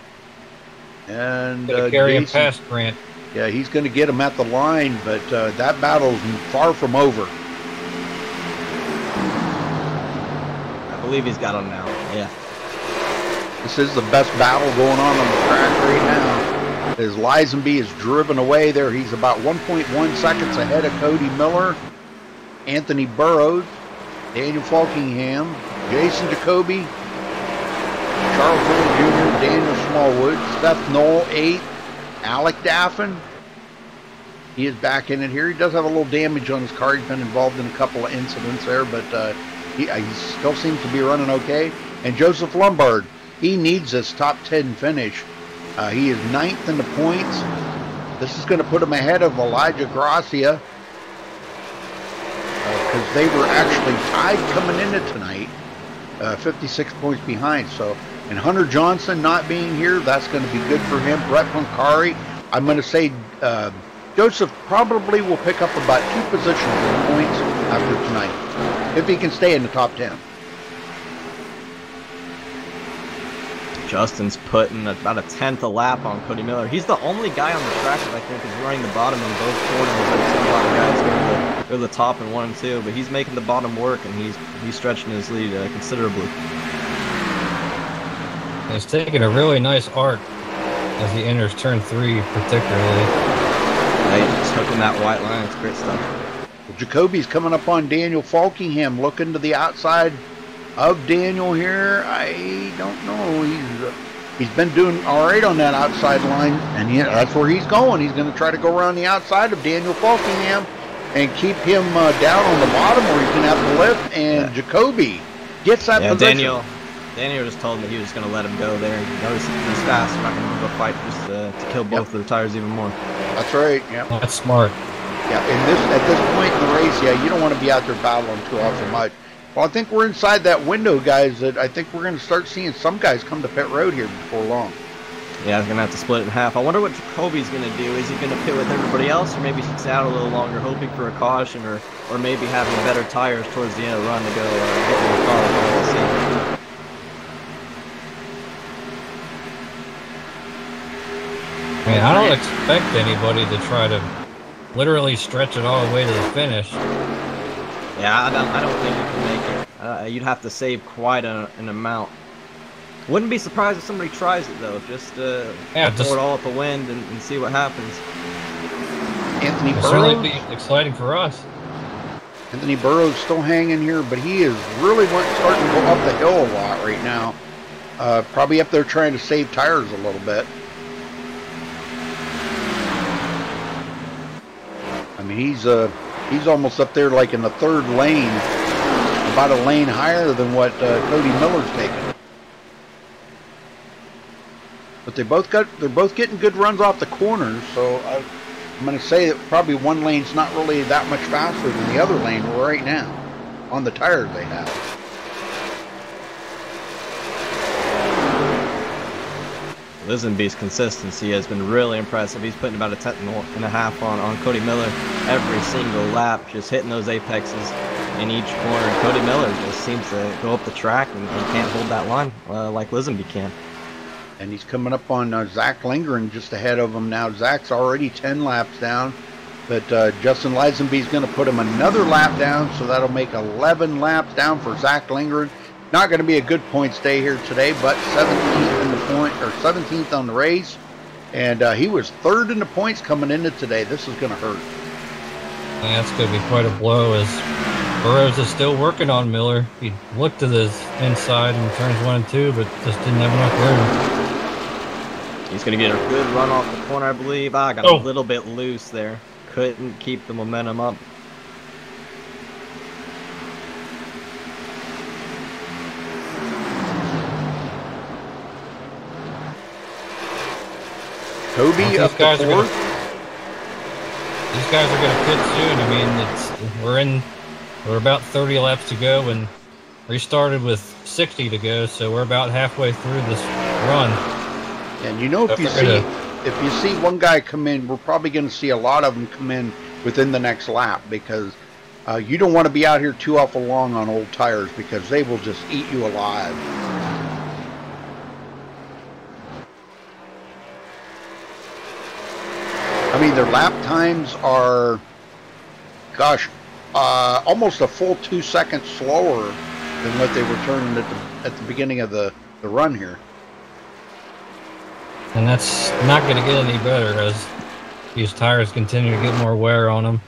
Speaker 1: And
Speaker 2: carry him past Grant.
Speaker 1: Yeah, he's going to get him at the line, but that battle's far from over.
Speaker 8: I believe he's got him now. Yeah.
Speaker 1: This is the best battle going on the track right now. As Lisenby is driven away there, he's about 1.1 seconds ahead of Cody Miller, Anthony Burrows, Daniel Falkingham, Jason Jacoby, Charles Little Jr., Daniel Smallwood, Seth Knoll, 8th, Alec Daffin. He is back in it here. He does have a little damage on his car. He's been involved in a couple of incidents there, but he still seems to be running okay. And Joseph Lombard. He needs this top 10 finish. He is 9th in the points. This is going to put him ahead of Elijah Gracia, because they were actually tied coming into tonight, 56 points behind. So, and Hunter Johnson not being here, that's going to be good for him. Brett Pancari, I'm going to say Joseph probably will pick up about 2 positions in points after tonight, if he can stay in the top 10.
Speaker 8: Justin's putting about a 10th a lap on Cody Miller. He's the only guy on the track that I think is running the bottom in both corners. I've seen a lot of guys go to the top in 1 and 2, but he's making the bottom work, and he's stretching his lead considerably.
Speaker 2: He's taking a really nice arc as he enters turn 3, particularly.
Speaker 8: Yeah, he's hooking that white line. It's great stuff.
Speaker 1: Well, Jacoby's coming up on Daniel Falkingham, looking to the outside of Daniel here. I don't know. He's been doing all right on that outside line, and that's where he's going. He's going to try to go around the outside of Daniel Falkingham and keep him down on the bottom where he's going to have to lift. And Jacoby gets that position.
Speaker 8: Daniel just told me he was going to let him go there. He knows he's fast. We're not going to move a fight just to kill both of the tires even more.
Speaker 1: That's right. Yeah,
Speaker 2: that's smart.
Speaker 1: Yeah, at this point in the race, you don't want to be out there battling too awful much. Well, I think we're inside that window, guys, that I think we're going to start seeing some guys come to pit road here before long.
Speaker 8: Yeah, he's going to have to split it in half. I wonder what Jacoby's going to do. Is he going to pit with everybody else, or maybe sit out a little longer, hoping for a caution, or maybe having better tires towards the end of the run to go get to the car? We'll see.
Speaker 2: I mean, I don't expect anybody to try to literally stretch it all the way to the finish.
Speaker 8: Yeah, I don't think you can make it. You'd have to save quite an amount. Wouldn't be surprised if somebody tries it, though. Just throw it all at the wind and see what happens.
Speaker 1: Anthony Burrows.
Speaker 2: Certainly be exciting for us.
Speaker 1: Anthony Burrows still hanging here, but he is really starting to go up the hill a lot right now. Probably up there trying to save tires a little bit. I mean, he's almost up there like in the 3rd lane, about a lane higher than what Cody Miller's taking. But they're both getting good runs off the corners, so I'm going to say that probably one lane's not really that much faster than the other lane right now on the tires they have.
Speaker 8: Lisenby's consistency has been really impressive. He's putting about a 10th and a half on Cody Miller every single lap, just hitting those apexes in each corner. Cody Miller just seems to go up the track and can't hold that line like Lisenby can.
Speaker 1: And he's coming up on Zach Lindgren just ahead of him now. Zach's already 10 laps down, but Justin Lisenby's going to put him another lap down, so that'll make 11 laps down for Zach Lindgren. Not going to be a good points day here today, but 17th in the point, or 17th on the race, and he was 3rd in the points coming into today. This is going to hurt.
Speaker 2: Yeah, that's going to be quite a blow, as Burrows is still working on Miller. He looked to his inside in turns 1 and 2, but just didn't have enough room.
Speaker 8: He's going to get a good run off the corner, I believe. Got a little bit loose there. Couldn't keep the momentum up.
Speaker 1: Kobe up to 4th.
Speaker 2: These guys are going to pit soon. I mean, we're about 30 laps to go, and we started with 60 to go, so we're about halfway through this run.
Speaker 1: And you know, if you see one guy come in, we're probably going to see a lot of them come in within the next lap, because you don't want to be out here too awful long on old tires, because they will just eat you alive. I mean, their lap times are, gosh, almost a full 2 seconds slower than what they were turning at the beginning of the run here.
Speaker 2: And that's not going to get any better as these tires continue to get more wear on them.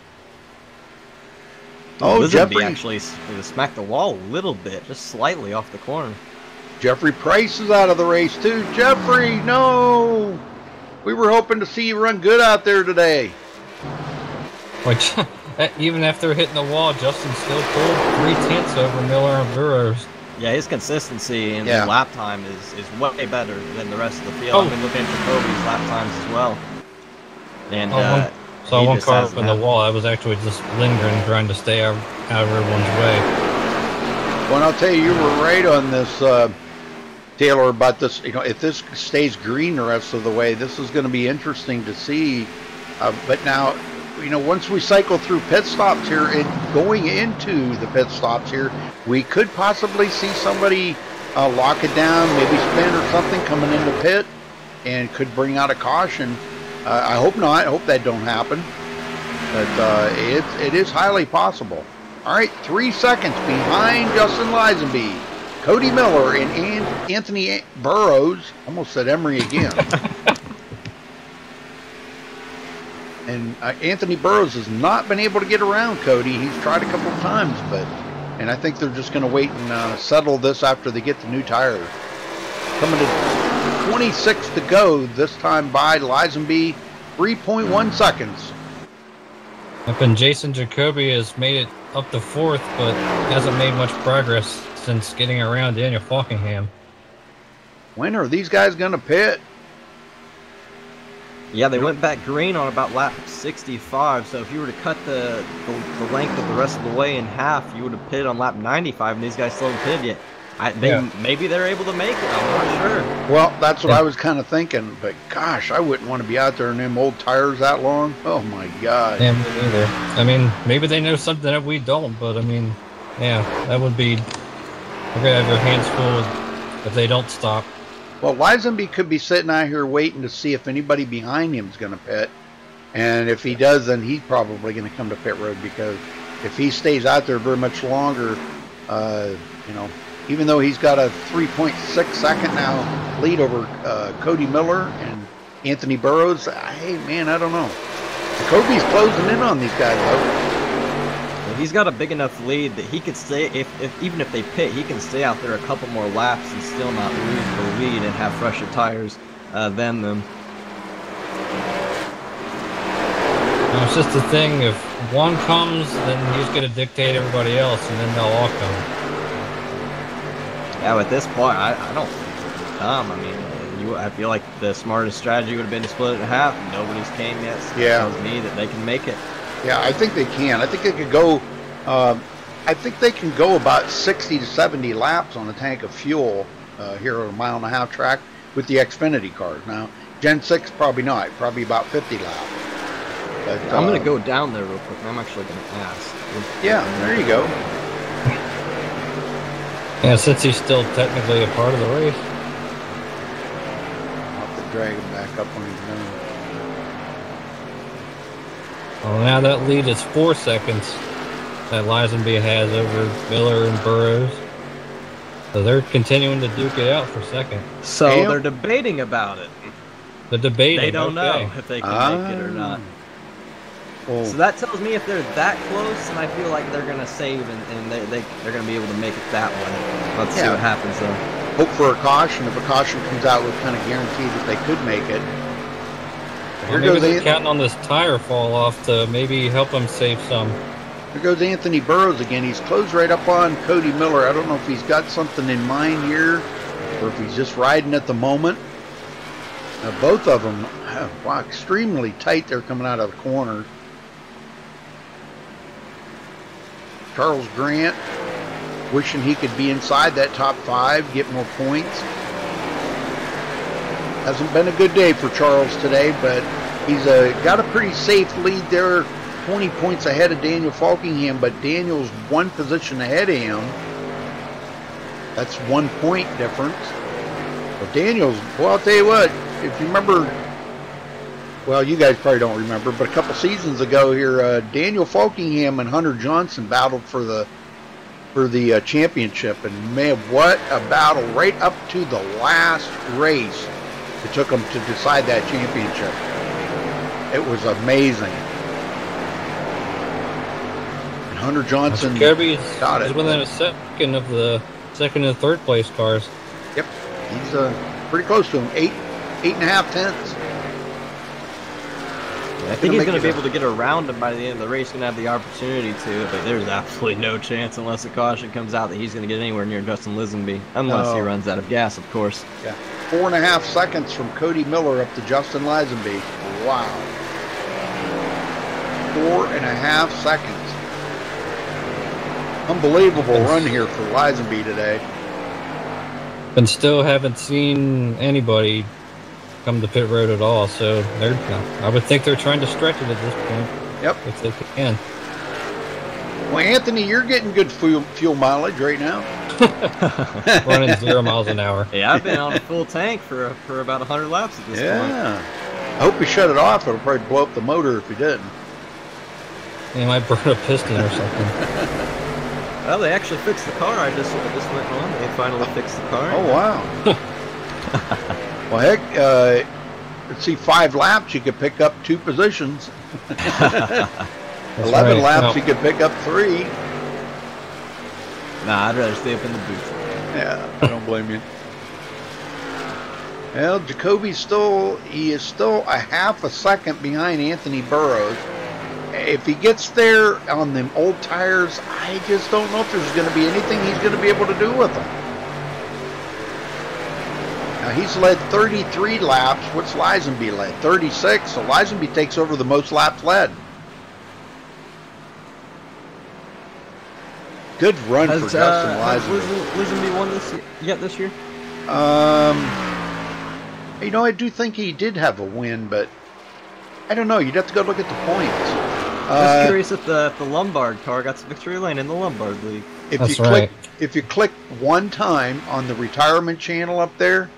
Speaker 8: Oh, Jeffrey actually smacked the wall a little bit, just slightly off the corner.
Speaker 1: Jeffrey Price is out of the race too. Jeffrey, no! We were hoping to see you run good out there today.
Speaker 2: Which, even after hitting the wall, Justin still pulled 3/10 over Miller and Burrows.
Speaker 8: Yeah, his consistency and
Speaker 1: Yeah.
Speaker 8: lap time is way better than the rest of the field. I've been looking at Jacoby's lap times as well. And
Speaker 2: Saw
Speaker 8: he
Speaker 2: one
Speaker 8: just
Speaker 2: car
Speaker 8: hasn't
Speaker 2: up in the
Speaker 8: had-
Speaker 2: wall. I was actually just lingering, trying to stay out of everyone's way.
Speaker 1: Well, and I'll tell you, you were right on this, Taylor, about this. You know, if this stays green the rest of the way, this is going to be interesting to see. But now, you know, once we cycle through pit stops here and going into the pit stops here, we could possibly see somebody lock it down, maybe spin or something coming into pit, and could bring out a caution. I hope not. I hope that don't happen. But it is highly possible. All right, 3 seconds behind Justin Lisenby, Cody Miller, and Anthony Burrows. Almost said Emery again. And Anthony Burrows has not been able to get around Cody. He's tried a couple of times, and I think they're just going to wait and settle this after they get the new tires. Coming to 26 to go, this time by Lisenby, 3.1 seconds.
Speaker 2: And Jason Jacoby has made it up to 4th, but hasn't made much progress since getting around Daniel Falkingham.
Speaker 1: When are these guys going to pit?
Speaker 8: Yeah, they went back green on about lap 65, so if you were to cut the length of the rest of the way in half, you would have pitted on lap 95, and these guys still haven't pitted yet. Maybe they're able to make it, I'm not sure.
Speaker 1: Well, that's what I was kind of thinking, but gosh, I wouldn't want to be out there in them old tires that long. Oh my God.
Speaker 2: Yeah, me neither. I mean, maybe they know something that we don't, but I mean, yeah, that would be, we're going to have your hands full if they don't stop.
Speaker 1: Well, Lisenby could be sitting out here waiting to see if anybody behind him is going to pit. And if he does, then he's probably going to come to pit road, because if he stays out there very much longer, you know, even though he's got a 3.6 second now lead over Cody Miller and Anthony Burrows, hey, man, I don't know. Jacoby's closing in on these guys, though.
Speaker 8: He's got a big enough lead that he could stay, even if they pit, he can stay out there a couple more laps and still not lose the lead and have fresher tires than them.
Speaker 2: It's just the thing, if one comes, then he's going to dictate everybody else, and then they'll all come.
Speaker 8: Yeah, at this point, I don't think they're going to come. I mean, I feel like the smartest strategy would have been to split it in half. Nobody's came yet, so that tells me that they can make it. Yeah,
Speaker 1: I think they can. I think they could go. I think they can go about 60 to 70 laps on a tank of fuel here on a 1.5 mile track with the Xfinity cars. Now, Gen 6 probably not. Probably about 50 laps. But,
Speaker 8: I'm going to go down there real quick. I'm actually going to ask.
Speaker 1: Yeah, there you go.
Speaker 2: Yeah, since he's still technically a part of the race.
Speaker 1: I'll have to drag him back up when he's done.
Speaker 2: Well, now that lead is 4 seconds that Lisenby has over Miller and Burrows. So they're continuing to duke it out for second.
Speaker 8: So they're debating about it.
Speaker 2: The debating.
Speaker 8: They don't know if they can make it or not.
Speaker 1: Well,
Speaker 8: so that tells me if they're that close, and I feel like they're going to save and they're going to be able to make it that way. Let's see what happens though.
Speaker 1: Hope for a caution. If a caution comes out, we'll kind of guarantee that they could make it.
Speaker 2: Well, maybe they're counting on this tire fall off to maybe help them save some.
Speaker 1: Here goes Anthony Burrows again. He's closed right up on Cody Miller. I don't know if he's got something in mind here or if he's just riding at the moment. Both of them, wow, extremely tight. They're coming out of the corner. Charles Grant wishing he could be inside that top 5, get more points. Hasn't been a good day for Charles today, but he's got a pretty safe lead there, 20 points ahead of Daniel Falkingham, but Daniel's 1 position ahead of him. That's 1 point difference. But Daniel's, well, I'll tell you what, if you remember, well, you guys probably don't remember, but a couple seasons ago here, Daniel Falkingham and Hunter Johnson battled for the championship, and man, what a battle right up to the last race. It took them to decide that championship. It was amazing. And Hunter Johnson got it.
Speaker 2: He's within a second of the second and third place cars.
Speaker 1: Yep, he's pretty close to him. 8.5 tenths.
Speaker 8: I think he's going to be able to get around him by the end of the race. He's going to have the opportunity to, but there's absolutely no chance unless a caution comes out that he's going to get anywhere near Justin Lisenby, unless he runs out of gas, of course.
Speaker 1: Yeah, 4.5 seconds from Cody Miller up to Justin Lisenby. Wow. 4.5 seconds. Unbelievable run here for Lisenby today.
Speaker 2: And still haven't seen anybody come to pit road at all, so I would think they're trying to stretch it at this point.
Speaker 1: Yep.
Speaker 2: If they can.
Speaker 1: Well, Anthony, you're getting good fuel mileage right now.
Speaker 2: Running 0 miles an hour.
Speaker 8: Yeah, I've been on a full tank for about 100 laps at this point.
Speaker 1: Yeah. I hope you shut it off. It'll probably blow up the motor if you didn't.
Speaker 2: You might burn a piston or something.
Speaker 8: Well, they actually fixed the car. I just went on. They finally fixed the car.
Speaker 1: Oh, wow. Well, heck, let's see, 5 laps, you could pick up 2 positions. 11 laps, you could pick up 3.
Speaker 8: Nah, I'd rather stay up in the booth.
Speaker 1: Yeah, I don't blame you. Well, Jacoby's he is still a half a second behind Anthony Burrows. If he gets there on them old tires, I just don't know if there's going to be anything he's going to be able to do with them. Now, he's led 33 laps. What's Lisenby led? 36. So Lisenby takes over the most laps led. Good run for Justin Lisenby.
Speaker 8: Has Lisenby won this year?
Speaker 1: You know, I do think he did have a win, but I don't know. You'd have to go look at the points.
Speaker 8: Just curious if the Lombard car got some victory lane in the Lombard League.
Speaker 1: If you click one time on the retirement channel up there,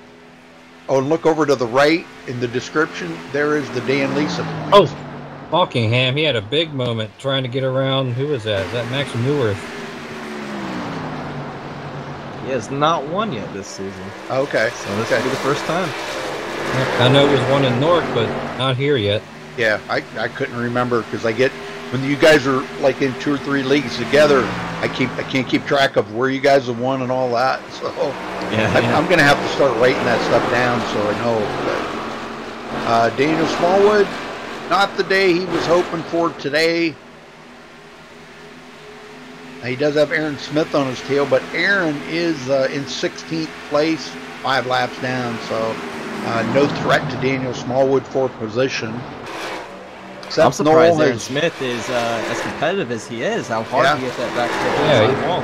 Speaker 1: and look over to the right in the description, there is the Dan Lisa points.
Speaker 2: Oh, Buckingham, he had a big moment trying to get around. Who was that? Is that Max Newworth?
Speaker 8: He has not won yet this season.
Speaker 1: Okay.
Speaker 8: So this will be the first time.
Speaker 2: I know it was one in North, but not here yet.
Speaker 1: Yeah, I couldn't remember because when you guys are like in 2 or 3 leagues together, I can't keep track of where you guys have won and all that. So I'm gonna have to start writing that stuff down so I know. But, Daniel Smallwood, not the day he was hoping for today. He does have Aaron Smith on his tail, but Aaron is in 16th place, 5 laps down. So no threat to Daniel Smallwood for position.
Speaker 8: I'm surprised Aaron Smith is as competitive as he is. How hard he hit that back wall.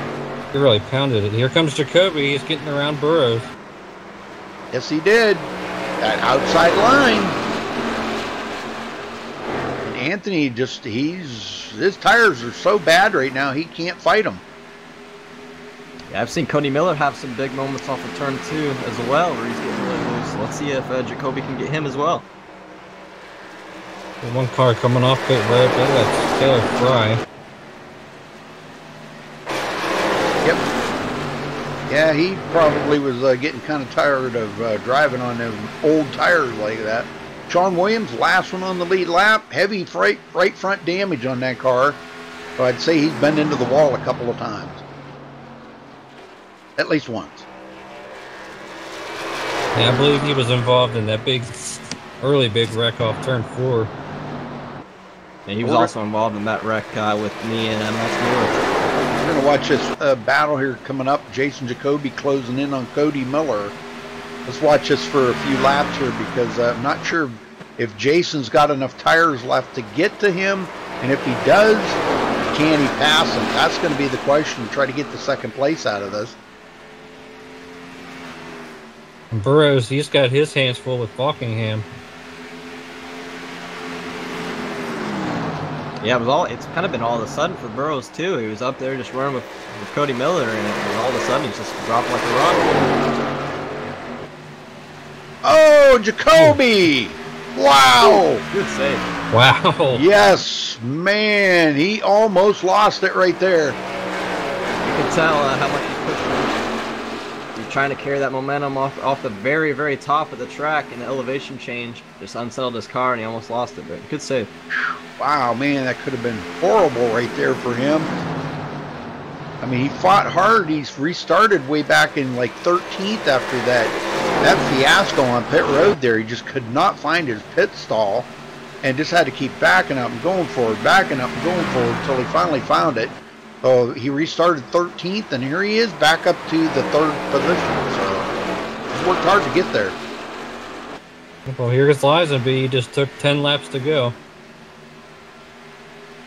Speaker 2: He really pounded it. Here comes Jacoby. He's getting around Burrows.
Speaker 1: Yes, he did. That outside line. And Anthony his tires are so bad right now, he can't fight them.
Speaker 8: Yeah, I've seen Cody Miller have some big moments off of turn 2 as well, where he's getting really loose. So let's see if Jacoby can get him as well.
Speaker 2: One car coming off pit road. That's Taylor Fry.
Speaker 1: Yep. Yeah, he probably was getting kind of tired of driving on them old tires like that. Sean Williams, last one on the lead lap. Heavy right front damage on that car. So I'd say he's been into the wall a couple of times. At least once.
Speaker 2: Yeah, I believe he was involved in that early big wreck off turn 4.
Speaker 8: And he was also involved in that wreck with me and Max Norris.
Speaker 1: We're going to watch this battle here coming up. Jason Jacoby closing in on Cody Miller. Let's watch this for a few laps here because I'm not sure if Jason's got enough tires left to get to him. And if he does, can he pass him? That's going to be the question to try to get the second place out of this.
Speaker 2: And Burrows, he's got his hands full with Buckingham.
Speaker 8: Yeah, it's kind of been all of a sudden for Burrows too. He was up there just running with Cody Miller, and all of a sudden he's just dropped like a rock.
Speaker 1: Oh, Jacoby! Wow!
Speaker 8: Good save.
Speaker 2: Wow.
Speaker 1: Yes, man, he almost lost it right there.
Speaker 8: You can tell how much he pushed him. He's trying to carry that momentum off the very, very top of the track, and the elevation change just unsettled his car, and he almost lost it. But good save.
Speaker 1: Wow, man, that could have been horrible right there for him. I mean, he fought hard. He's restarted way back in like 13th after that fiasco on pit road there. He just could not find his pit stall. and just had to keep backing up and going forward, backing up and going forward until he finally found it. So he restarted 13th, and here he is back up to the 3rd position. So he's worked hard to get there.
Speaker 2: Well, here's Lisenby. He just took 10 laps to go.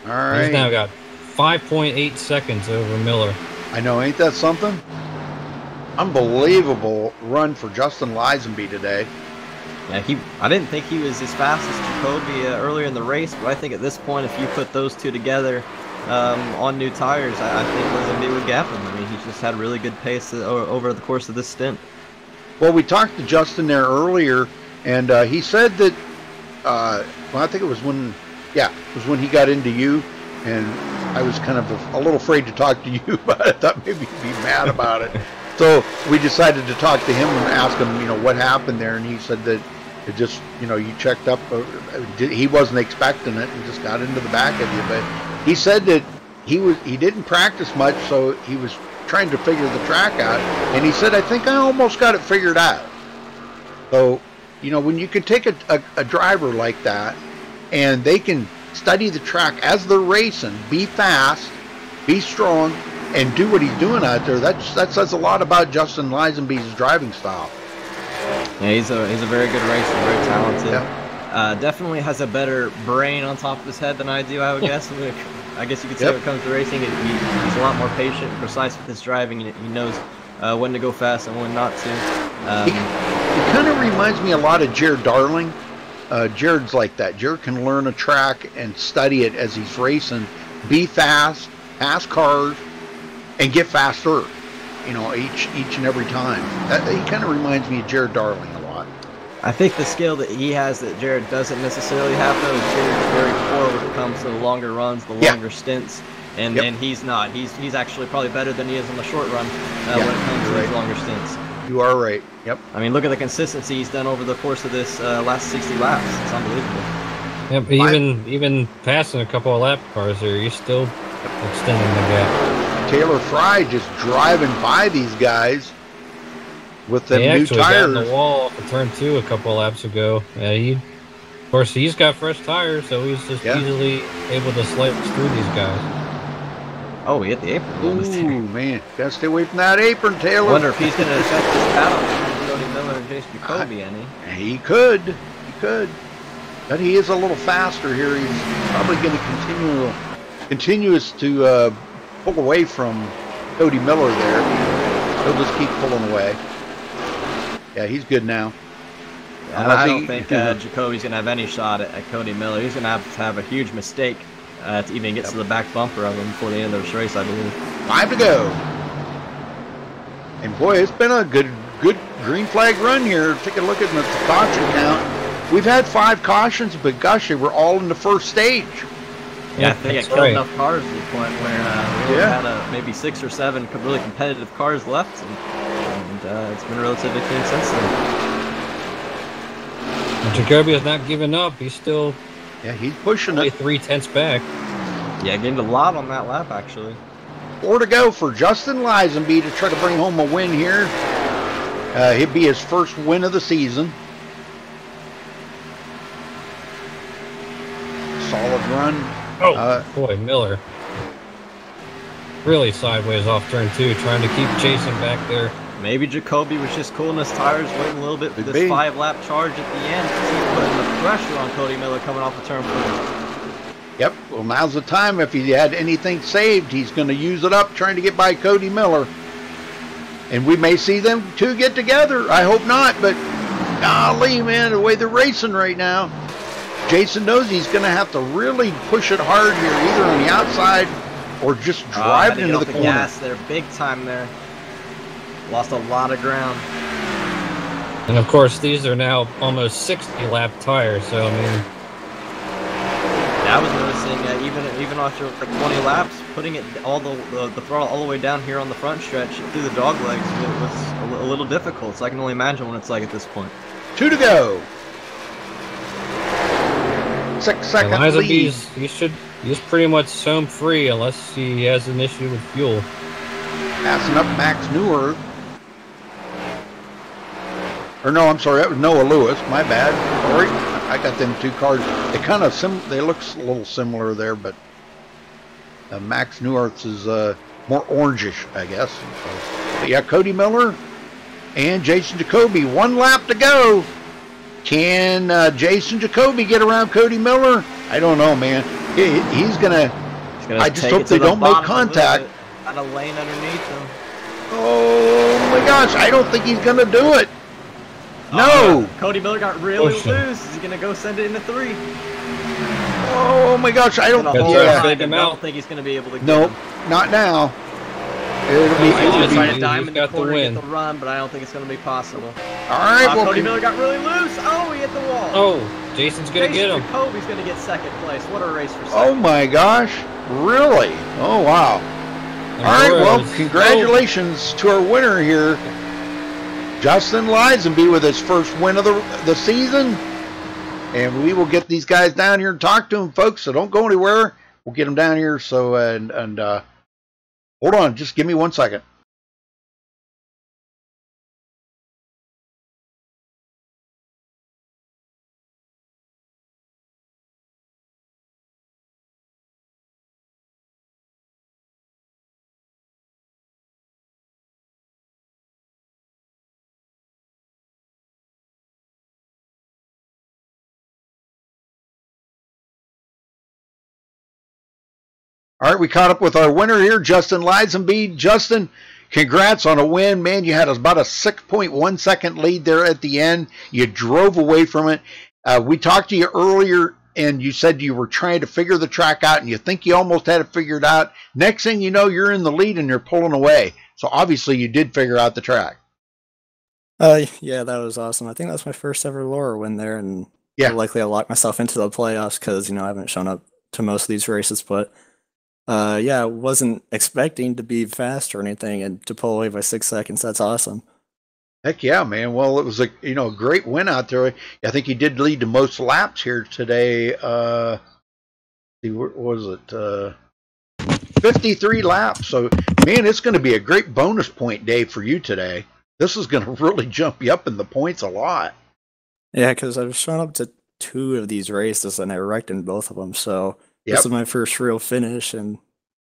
Speaker 1: All right.
Speaker 2: He's now got 5.8 seconds over Miller.
Speaker 1: I know, ain't that something? Unbelievable run for Justin Lisenby today.
Speaker 8: Yeah, I didn't think he was as fast as Jacoby earlier in the race, but I think at this point, if you put those two together on new tires, I think Lisenby would gap him. I mean, he's just had really good pace over the course of this stint.
Speaker 1: Well, we talked to Justin there earlier, and he said that, well, I think it was when he got into you, and I was kind of a little afraid to talk to you, but I thought maybe you'd be mad about it. So we decided to talk to him and ask him, you know, what happened there, and he said that it just, you know, you checked up, he wasn't expecting it and just got into the back of you. But he said that he didn't practice much, so he was trying to figure the track out, and he said, I think I almost got it figured out. So, you know, when you can take a driver like that and they can study the track as they're racing, be fast, be strong, and do what he's doing out there, that says a lot about Justin Lisenby's driving style.
Speaker 8: Yeah, he's a very good racer, very talented.
Speaker 1: Yeah.
Speaker 8: Definitely has a better brain on top of his head than I do, I would guess. I guess you could say when it comes to racing, he's a lot more patient and precise with his driving. He knows when to go fast and when not to.
Speaker 1: He kind of reminds me a lot of Jared Darling. Jared's like that. Jared can learn a track and study it as he's racing, be fast, pass cars, and get faster, you know, each and every time. He kind of reminds me of Jared Darling a lot.
Speaker 8: I think the skill that he has that Jared doesn't necessarily have, though, is Jared's very poor when it comes to the longer runs, the longer stints, and he's not. He's actually probably better than he is on the short run when it comes to these longer stints.
Speaker 1: You are right. Yep.
Speaker 8: I mean, look at the consistency he's done over the course of this last 60 laps. It's unbelievable.
Speaker 2: Yep, even passing a couple of lap cars there, he's still extending the gap.
Speaker 1: Taylor Fry just driving by these guys with them new tires. He
Speaker 2: actually got in the wall off of turn 2 a couple of laps ago. Of course, he's got fresh tires, so he's just easily able to slice through these guys.
Speaker 8: Oh, he hit the apron.
Speaker 1: Ooh, man. Gotta stay away from that apron, Taylor.
Speaker 8: I wonder if he's going to affect this battle between Cody Miller and Jason Jacoby, any.
Speaker 1: He could. He could. But he is a little faster here. He's probably going to continue to pull away from Cody Miller there. He'll just keep pulling away. Yeah, he's good now.
Speaker 8: I don't think Jacoby's going to have any shot at Cody Miller. He's going to have a huge mistake to even get to the back bumper of him before the end of this race, I believe.
Speaker 1: 5 to go. And boy, it's been a good green flag run here. Take a look at the caution count. We've had 5 cautions, but gosh, they were all in the first stage.
Speaker 8: Yeah, I think it killed enough cars at the point where we had maybe 6 or 7 really competitive cars left, and it's been relatively clean since then.
Speaker 2: Jacoby has not given up. He's still
Speaker 1: he's pushing it.
Speaker 2: 3/10 back.
Speaker 8: Yeah, gained a lot on that lap, actually.
Speaker 1: 4 to go for Justin Lisenby to try to bring home a win here. He'd be his first win of the season. Solid run.
Speaker 2: Oh, boy, Miller. Really sideways off turn 2, trying to keep chasing back there.
Speaker 8: Maybe Jacoby was just cooling his tires, waiting a little bit for this 5-lap charge at the end to keep putting the pressure on Cody Miller coming off the turn 4.
Speaker 1: Yep, well, now's the time. If he had anything saved, he's going to use it up trying to get by Cody Miller. And we may see them two get together. I hope not, but golly, man, the way they're racing right now. Jason knows he's going to have to really push it hard here, either on the outside or just drive into the corner.
Speaker 8: Gas there, big time there. Lost a lot of ground.
Speaker 2: And of course, these are now almost 60-lap tires, so I mean...
Speaker 8: Yeah, I was noticing, even after like 20 laps, putting it all the throttle all the way down here on the front stretch through the dog legs, it was a little difficult, so I can only imagine what it's like at this point.
Speaker 1: 2 to go. 6 second lead.
Speaker 2: He's pretty much home free unless he has an issue with fuel.
Speaker 1: Passing up Max Neuer. Or no, I'm sorry, that was Noah Lewis. My bad. Sorry. I got them 2 cars. They kind of they look a little similar there, but Max Newhart's is more orangish, I guess. So, but yeah, Cody Miller and Jason Jacoby. 1 lap to go. Can Jason Jacoby get around Cody Miller? I don't know, man. He's gonna I just hope they don't make contact.
Speaker 8: Got a lane underneath them.
Speaker 1: Oh my gosh, I don't think he's gonna do it. No!
Speaker 8: Cody Miller got really loose. Is he gonna go send it into 3?
Speaker 1: Oh my gosh, I don't think
Speaker 8: I don't think he's gonna be able to get
Speaker 1: Nope,
Speaker 8: him.
Speaker 1: not now. It'll be
Speaker 8: trying to dime in the corner to get the run, but I don't think it's gonna be possible.
Speaker 1: Alright, well,
Speaker 8: Cody Miller got really loose. Oh, he hit the wall.
Speaker 2: Oh, Jason's gonna get him.
Speaker 8: Jacoby's gonna get 2nd place. What a race for 2nd.
Speaker 1: Oh my gosh, really? Oh wow. Alright, well, congratulations to our winner here, Justin Lisenby, with his first win of the season. And we will get these guys down here and talk to them, folks, so don't go anywhere. We'll get them down here, so, hold on, just give me 1 second. All right, we caught up with our winner here, Justin Lisenby. Justin, congrats on a win. Man, you had about a 6.1 second lead there at the end. You drove away from it. We talked to you earlier, and you said you were trying to figure the track out, and you think you almost had it figured out. Next thing you know, you're in the lead, and you're pulling away. So obviously you did figure out the track.
Speaker 7: Yeah, that was awesome. I think that was my first ever Laura win there, and
Speaker 1: yeah,
Speaker 7: likely I locked myself into the playoffs because, I haven't shown up to most of these races, but yeah, I wasn't expecting to be fast or anything, and to pull away by 6 seconds, that's awesome.
Speaker 1: Heck yeah, man. Well, it was a great win out there. I think you did lead to most laps here today. See, what was it? 53 laps. So, man, it's going to be a great bonus point day for you today. This is going to really jump you up in the points a lot.
Speaker 7: Yeah, because I've shown up to 2 of these races, and I wrecked in both of them, so... Yep. This is my first real finish, and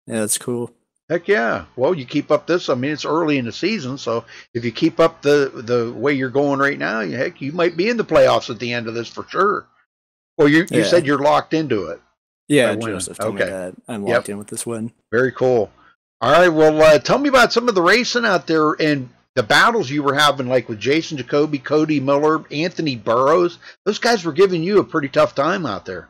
Speaker 7: yeah, it's cool.
Speaker 1: Heck yeah. Well, you keep up this. I mean, it's early in the season, so if you keep up the way you're going right now, heck, you might be in the playoffs at the end of this for sure. Well, you said you're locked into it.
Speaker 7: Yeah, Joseph told me that. I'm locked in with this win.
Speaker 1: Very cool. All right, well, tell me about some of the racing out there and the battles you were having, like with Jason Jacoby, Cody Miller, Anthony Burrows. Those guys were giving you a pretty tough time out there.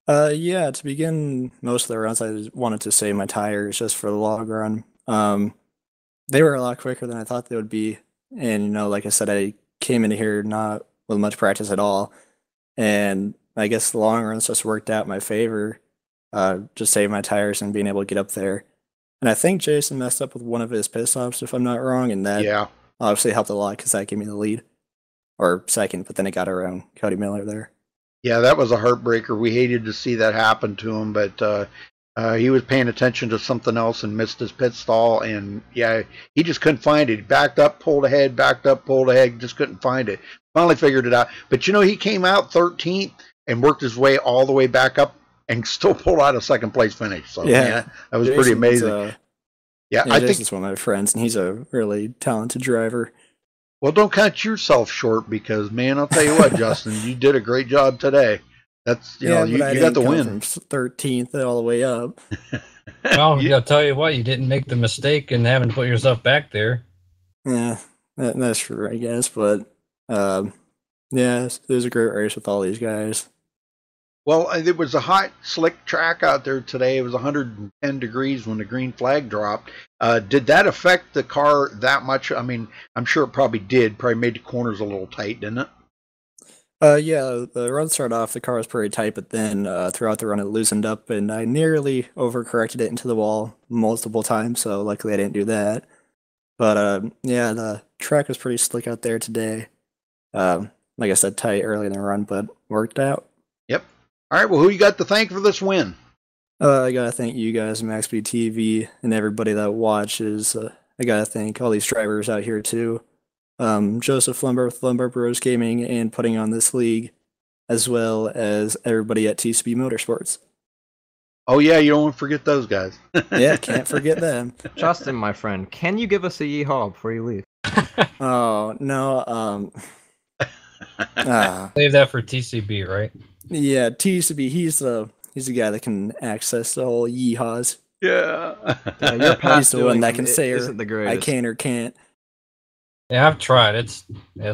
Speaker 7: Yeah, to begin most of the runs, I wanted to save my tires just for the log run. They were a lot quicker than I thought they would be. And, like I said, I came in here not with much practice at all. And I guess the long runs just worked out in my favor, just saving my tires and being able to get up there. And I think Jason messed up with one of his pit stops, if I'm not wrong. And that obviously helped a lot because that gave me the lead. Or second, but then it got around Cody Miller there.
Speaker 1: Yeah, that was a heartbreaker. We hated to see that happen to him, but he was paying attention to something else and missed his pit stall. And yeah, he just couldn't find it. He backed up, pulled ahead, backed up, pulled ahead, just couldn't find it. Finally figured it out. But he came out 13th and worked his way all the way back up and still pulled out a second place finish. So yeah, that was pretty amazing.
Speaker 7: I think Jason's one of my friends, and he's a really talented driver.
Speaker 1: Well, don't cut yourself short because, man, I'll tell you what, Justin, you did a great job today. That's you got the win.
Speaker 7: From 13th all the way up.
Speaker 2: Well, I'll tell you what, you didn't make the mistake in having to put yourself back there.
Speaker 7: Yeah, that's true, I guess. But yeah, it was a great race with all these guys.
Speaker 1: Well, it was a hot, slick track out there today. It was 110 degrees when the green flag dropped. Did that affect the car that much? I mean, I'm sure it probably did. Probably made the corners a little tight, didn't it?
Speaker 7: Yeah, the run started off, the car was pretty tight, but then throughout the run it loosened up, and I nearly overcorrected it into the wall multiple times, so luckily I didn't do that. But yeah, the track was pretty slick out there today. Like I said, tight early in the run, but worked out.
Speaker 1: Yep. All right, well, who you got to thank for this win?
Speaker 7: I got to thank you guys, MaxSpeedTV, and everybody that watches. I got to thank all these drivers out here, too. Joseph Lumber with Lumber Bros Gaming and putting on this league. as well as everybody at TCB Motorsports.
Speaker 1: Oh yeah, you don't want to forget those guys.
Speaker 7: Yeah, can't forget them.
Speaker 8: Justin, my friend, can you give us a yeehaw before you leave?
Speaker 7: Oh no,
Speaker 2: Save that for TCB, right?
Speaker 7: yeah, TCB. He's the guy that can access the whole yeehaws.
Speaker 1: Yeah.
Speaker 8: Your past
Speaker 7: He's the one that can
Speaker 8: doing
Speaker 7: say
Speaker 8: isn't the
Speaker 7: I
Speaker 8: greatest.
Speaker 7: can or can't.
Speaker 2: Yeah, I've tried. It's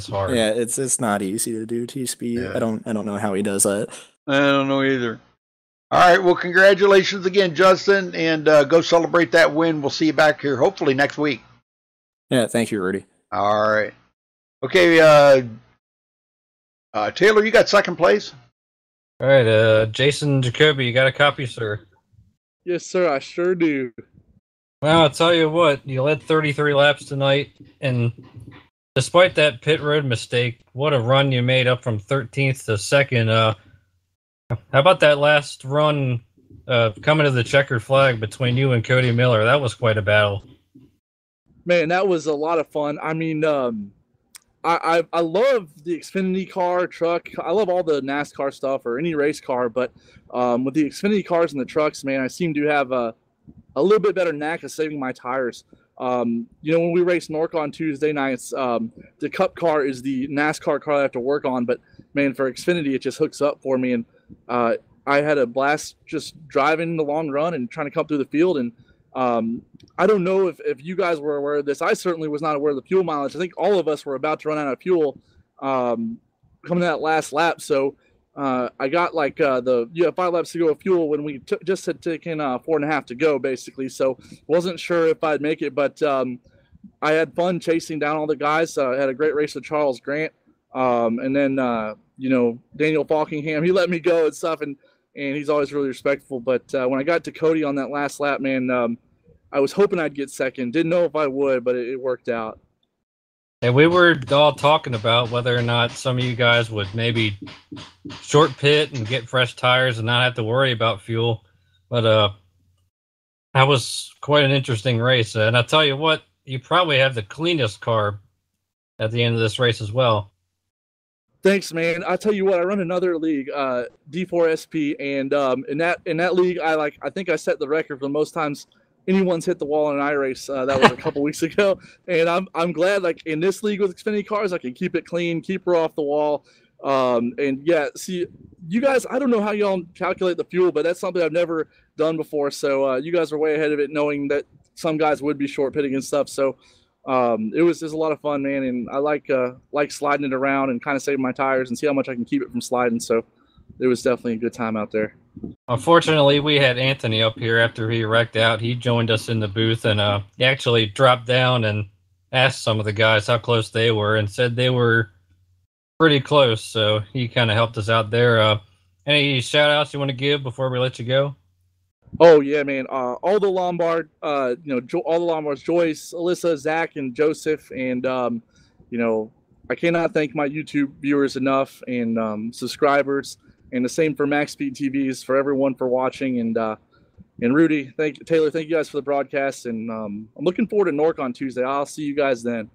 Speaker 2: hard.
Speaker 7: Yeah, it's not easy to do TCB.
Speaker 1: Yeah.
Speaker 7: I don't know how he does that.
Speaker 1: I don't know either. All right, well, congratulations again, Justin, and go celebrate that win. We'll see you back here hopefully next week.
Speaker 7: Yeah, thank you, Rudy.
Speaker 1: All right. Okay, Taylor, you got second place?
Speaker 2: All right, Jason Jacoby, you got a copy, sir?
Speaker 9: Yes, sir, I sure do.
Speaker 2: Well, I'll tell you what, you led 33 laps tonight, and despite that pit road mistake, what a run you made up from 13th to 2nd. How about that last run coming to the checkered flag between you and Cody Miller? That was quite a battle.
Speaker 9: Man, that was a lot of fun. I mean, I love the Xfinity car, truck. I love all the NASCAR stuff or any race car, but with the Xfinity cars and the trucks, man, I seem to have a little bit better knack of saving my tires. When we race Nork on Tuesday nights, the Cup car is the NASCAR car I have to work on, but man, for Xfinity, it just hooks up for me. And I had a blast just driving the long run and trying to come through the field. And I don't know if you guys were aware of this. I certainly was not aware of the fuel mileage. I think all of us were about to run out of fuel coming to that last lap. So I got like 5 laps to go of fuel when we just had taken 4.5 to go, basically. So wasn't sure if I'd make it, but I had fun chasing down all the guys. I had a great race with Charles Grant. And then, Daniel Falkingham, he let me go and stuff, and he's always really respectful. But when I got to Cody on that last lap, man, I was hoping I'd get second. Didn't know if I would, but it worked out.
Speaker 2: And we were all talking about whether or not some of you guys would maybe short pit and get fresh tires and not have to worry about fuel. But that was quite an interesting race. And I'll tell you what, you probably have the cleanest car at the end of this race as well.
Speaker 9: Thanks, man. I tell you what, I run another league, D4SP, and in that league, I think I set the record for the most times anyone's hit the wall in an iRace. That was a couple weeks ago, and I'm glad, like, in this league with Xfinity cars, I can keep it clean, keep her off the wall. And yeah, see, you guys, I don't know how y'all calculate the fuel, but that's something I've never done before. So you guys are way ahead of it, knowing that some guys would be short pitting and stuff. So it was a lot of fun, man, and I like sliding it around and kind of saving my tires and see how much I can keep it from sliding. So it was definitely a good time out there.
Speaker 2: Unfortunately, we had Anthony up here after he wrecked out. He joined us in the booth, and he actually dropped down and asked some of the guys how close they were and said they were pretty close. So he kind of helped us out there. Any shout outs you want to give before we let you go?
Speaker 9: Oh yeah, man. All the Lombard, all the Lombards, Joyce, Alyssa, Zach, and Joseph, and I cannot thank my YouTube viewers enough and subscribers, and the same for MaxSpeedTVs, for everyone for watching, and Rudy, Taylor, thank you guys for the broadcast, and I'm looking forward to Nork on Tuesday. I'll see you guys then.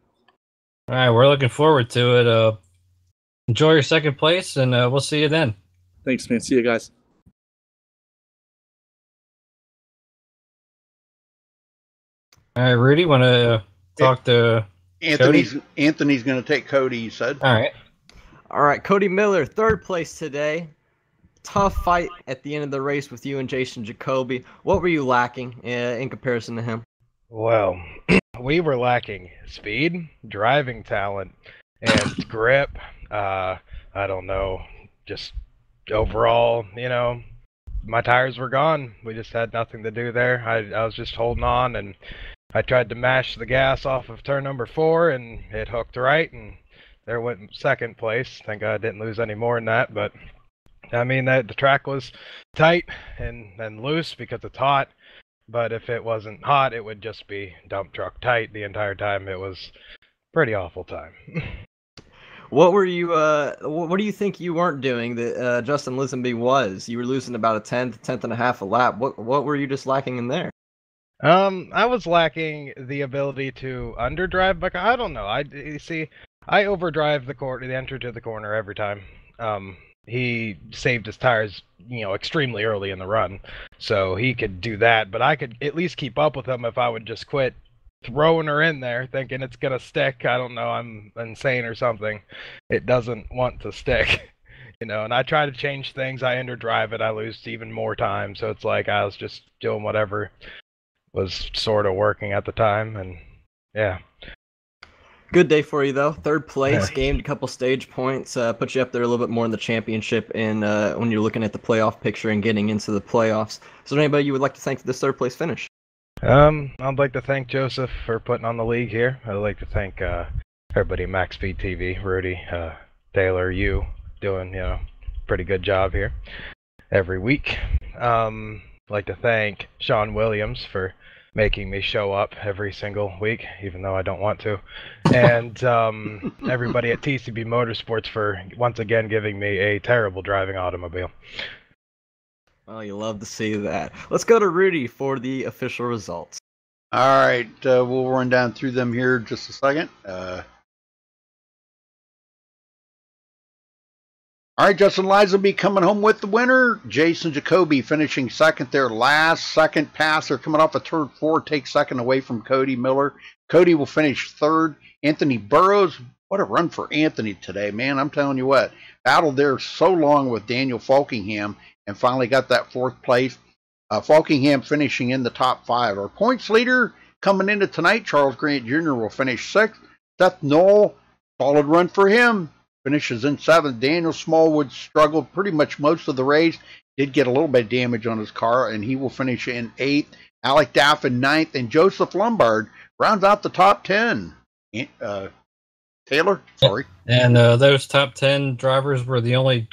Speaker 2: All right, we're looking forward to it. Enjoy your second place, and we'll see you then.
Speaker 9: Thanks, man. See you guys.
Speaker 2: All right, Rudy, want to talk to
Speaker 1: Anthony's
Speaker 2: Cody?
Speaker 1: Anthony's going to take Cody, you said.
Speaker 2: All
Speaker 8: right, Cody Miller, 3rd place today. Tough fight at the end of the race with you and Jason Jacoby. What were you lacking in comparison to him?
Speaker 10: Well, we were lacking speed, driving talent, and grip. I don't know, just overall, my tires were gone. We just had nothing to do there. I was just holding on, and I tried to mash the gas off of turn number 4, and it hooked right, and there went 2nd place. Thank God I didn't lose any more than that, but I mean, the track was tight and loose because it's hot, but if it wasn't hot, it would just be dump truck tight the entire time. It was pretty awful time.
Speaker 8: What were you? What do you think you weren't doing that Justin Lisenby was? You were losing about a tenth and a half a lap. What were you just lacking in there?
Speaker 10: I was lacking the ability to underdrive, but I don't know. I overdrive the entry to the corner every time. he saved his tires, extremely early in the run. So he could do that, but I could at least keep up with him if I would just quit throwing her in there thinking it's going to stick. I don't know, I'm insane or something. It doesn't want to stick. And I try to change things. I underdrive it. I lose even more time. So it's like I was just doing whatever was sort of working at the time. And yeah.
Speaker 8: Good day for you, though. Third place, gained a couple stage points, put you up there a little bit more in the championship and when you're looking at the playoff picture and getting into the playoffs. Is there anybody you would like to thank for this third place finish?
Speaker 10: I'd like to thank Joseph for putting on the league here. I'd like to thank everybody, MaxSpeedTV, Rudy, Taylor, you, doing pretty good job here every week. I'd like to thank Sean Williams for making me show up every single week, even though I don't want to, and everybody at TCB Motorsports for once again giving me a terrible driving automobile.
Speaker 8: Oh, you love to see that. Let's go to Rudy for the official results.
Speaker 1: All right, we'll run down through them here in just a second. All right, Justin Lizaby coming home with the winner. Jason Jacoby finishing second there. Last second pass. They're coming off a turn 4. Takes second away from Cody Miller. Cody will finish third. Anthony Burrows. What a run for Anthony today, man. I'm telling you what. Battled there so long with Daniel Falkingham and finally got that 4th place. Falkingham finishing in the top 5. Our points leader coming into tonight, Charles Grant Jr. will finish 6th. Seth Knoll, solid run for him. Finishes in 7th. Daniel Smallwood struggled pretty much most of the race. Did get a little bit of damage on his car, and he will finish in 8th. Alec Daff in 9th, and Joseph Lombard rounds out the top 10. Taylor, sorry.
Speaker 2: And those top 10 drivers were the only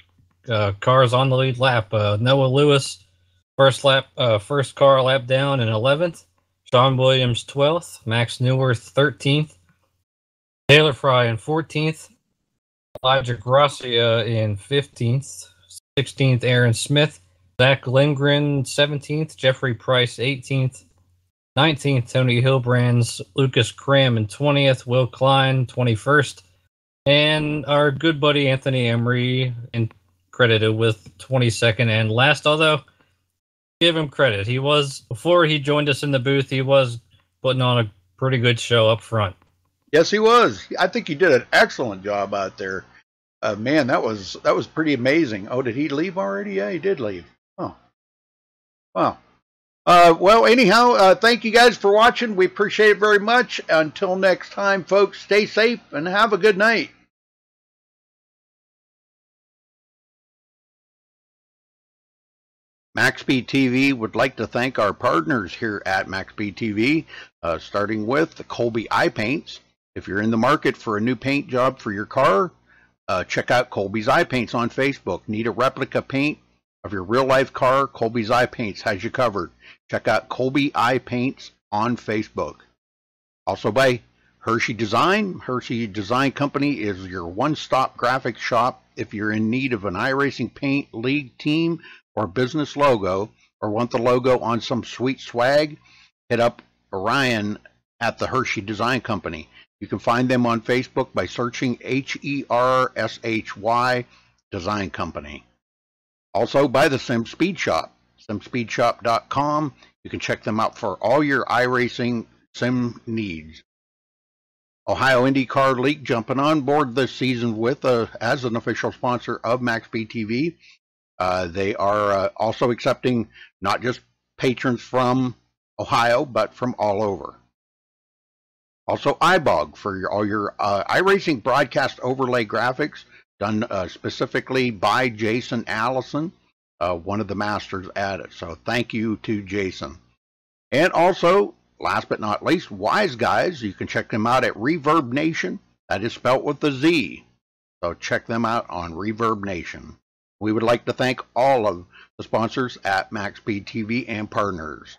Speaker 2: cars on the lead lap. Noah Lewis, first car lap down in 11th. Sean Williams, 12th. Max Newworth, 13th. Taylor Fry in 14th. Elijah Gracia in 15th. 16th, Aaron Smith. Zach Lindgren, 17th. Jeffrey Price, 18th. 19th, Tony Hilbrands. Lucas Cram in 20th. Will Klein, 21st. And our good buddy Anthony Emery credited with 22nd and last, although give him credit. He was, before he joined us in the booth, he was putting on a pretty good show up front.
Speaker 1: Yes, he was. I think he did an excellent job out there. Man, that was pretty amazing. Oh, did he leave already? Yeah, he did leave. Oh, wow. Well, anyhow, thank you guys for watching. We appreciate it very much. Until next time, folks, stay safe and have a good night. MaxSpeedTV would like to thank our partners here at MaxSpeedTV, starting with the Colby Eye Paints. If you're in the market for a new paint job for your car, check out Colby's Eye Paints on Facebook. Need a replica paint of your real-life car? Colby's Eye Paints has you covered. Check out Colby Eye Paints on Facebook. Also by Hershey Design. Hershey Design Company is your one-stop graphic shop if you're in need of an iRacing paint, league, team, or business logo, or want the logo on some sweet swag. Hit up Orion at the Hershey Design Company. You can find them on Facebook by searching HERSHY Design Company. Also by the Sim Speed Shop, SimSpeedShop.com. You can check them out for all your iRacing sim needs. Ohio IndyCar League jumping on board this season with as an official sponsor of MaxSpeedTV. They are also accepting not just patrons from Ohio, but from all over. Also, iBog for all your iRacing broadcast overlay graphics done specifically by Jason Allison, one of the masters at it. So thank you to Jason. And also, last but not least, Wise Guys. You can check them out at Reverb Nation. That is spelt with a Z. So check them out on Reverb Nation. We would like to thank all of the sponsors at MaxSpeedTV and partners.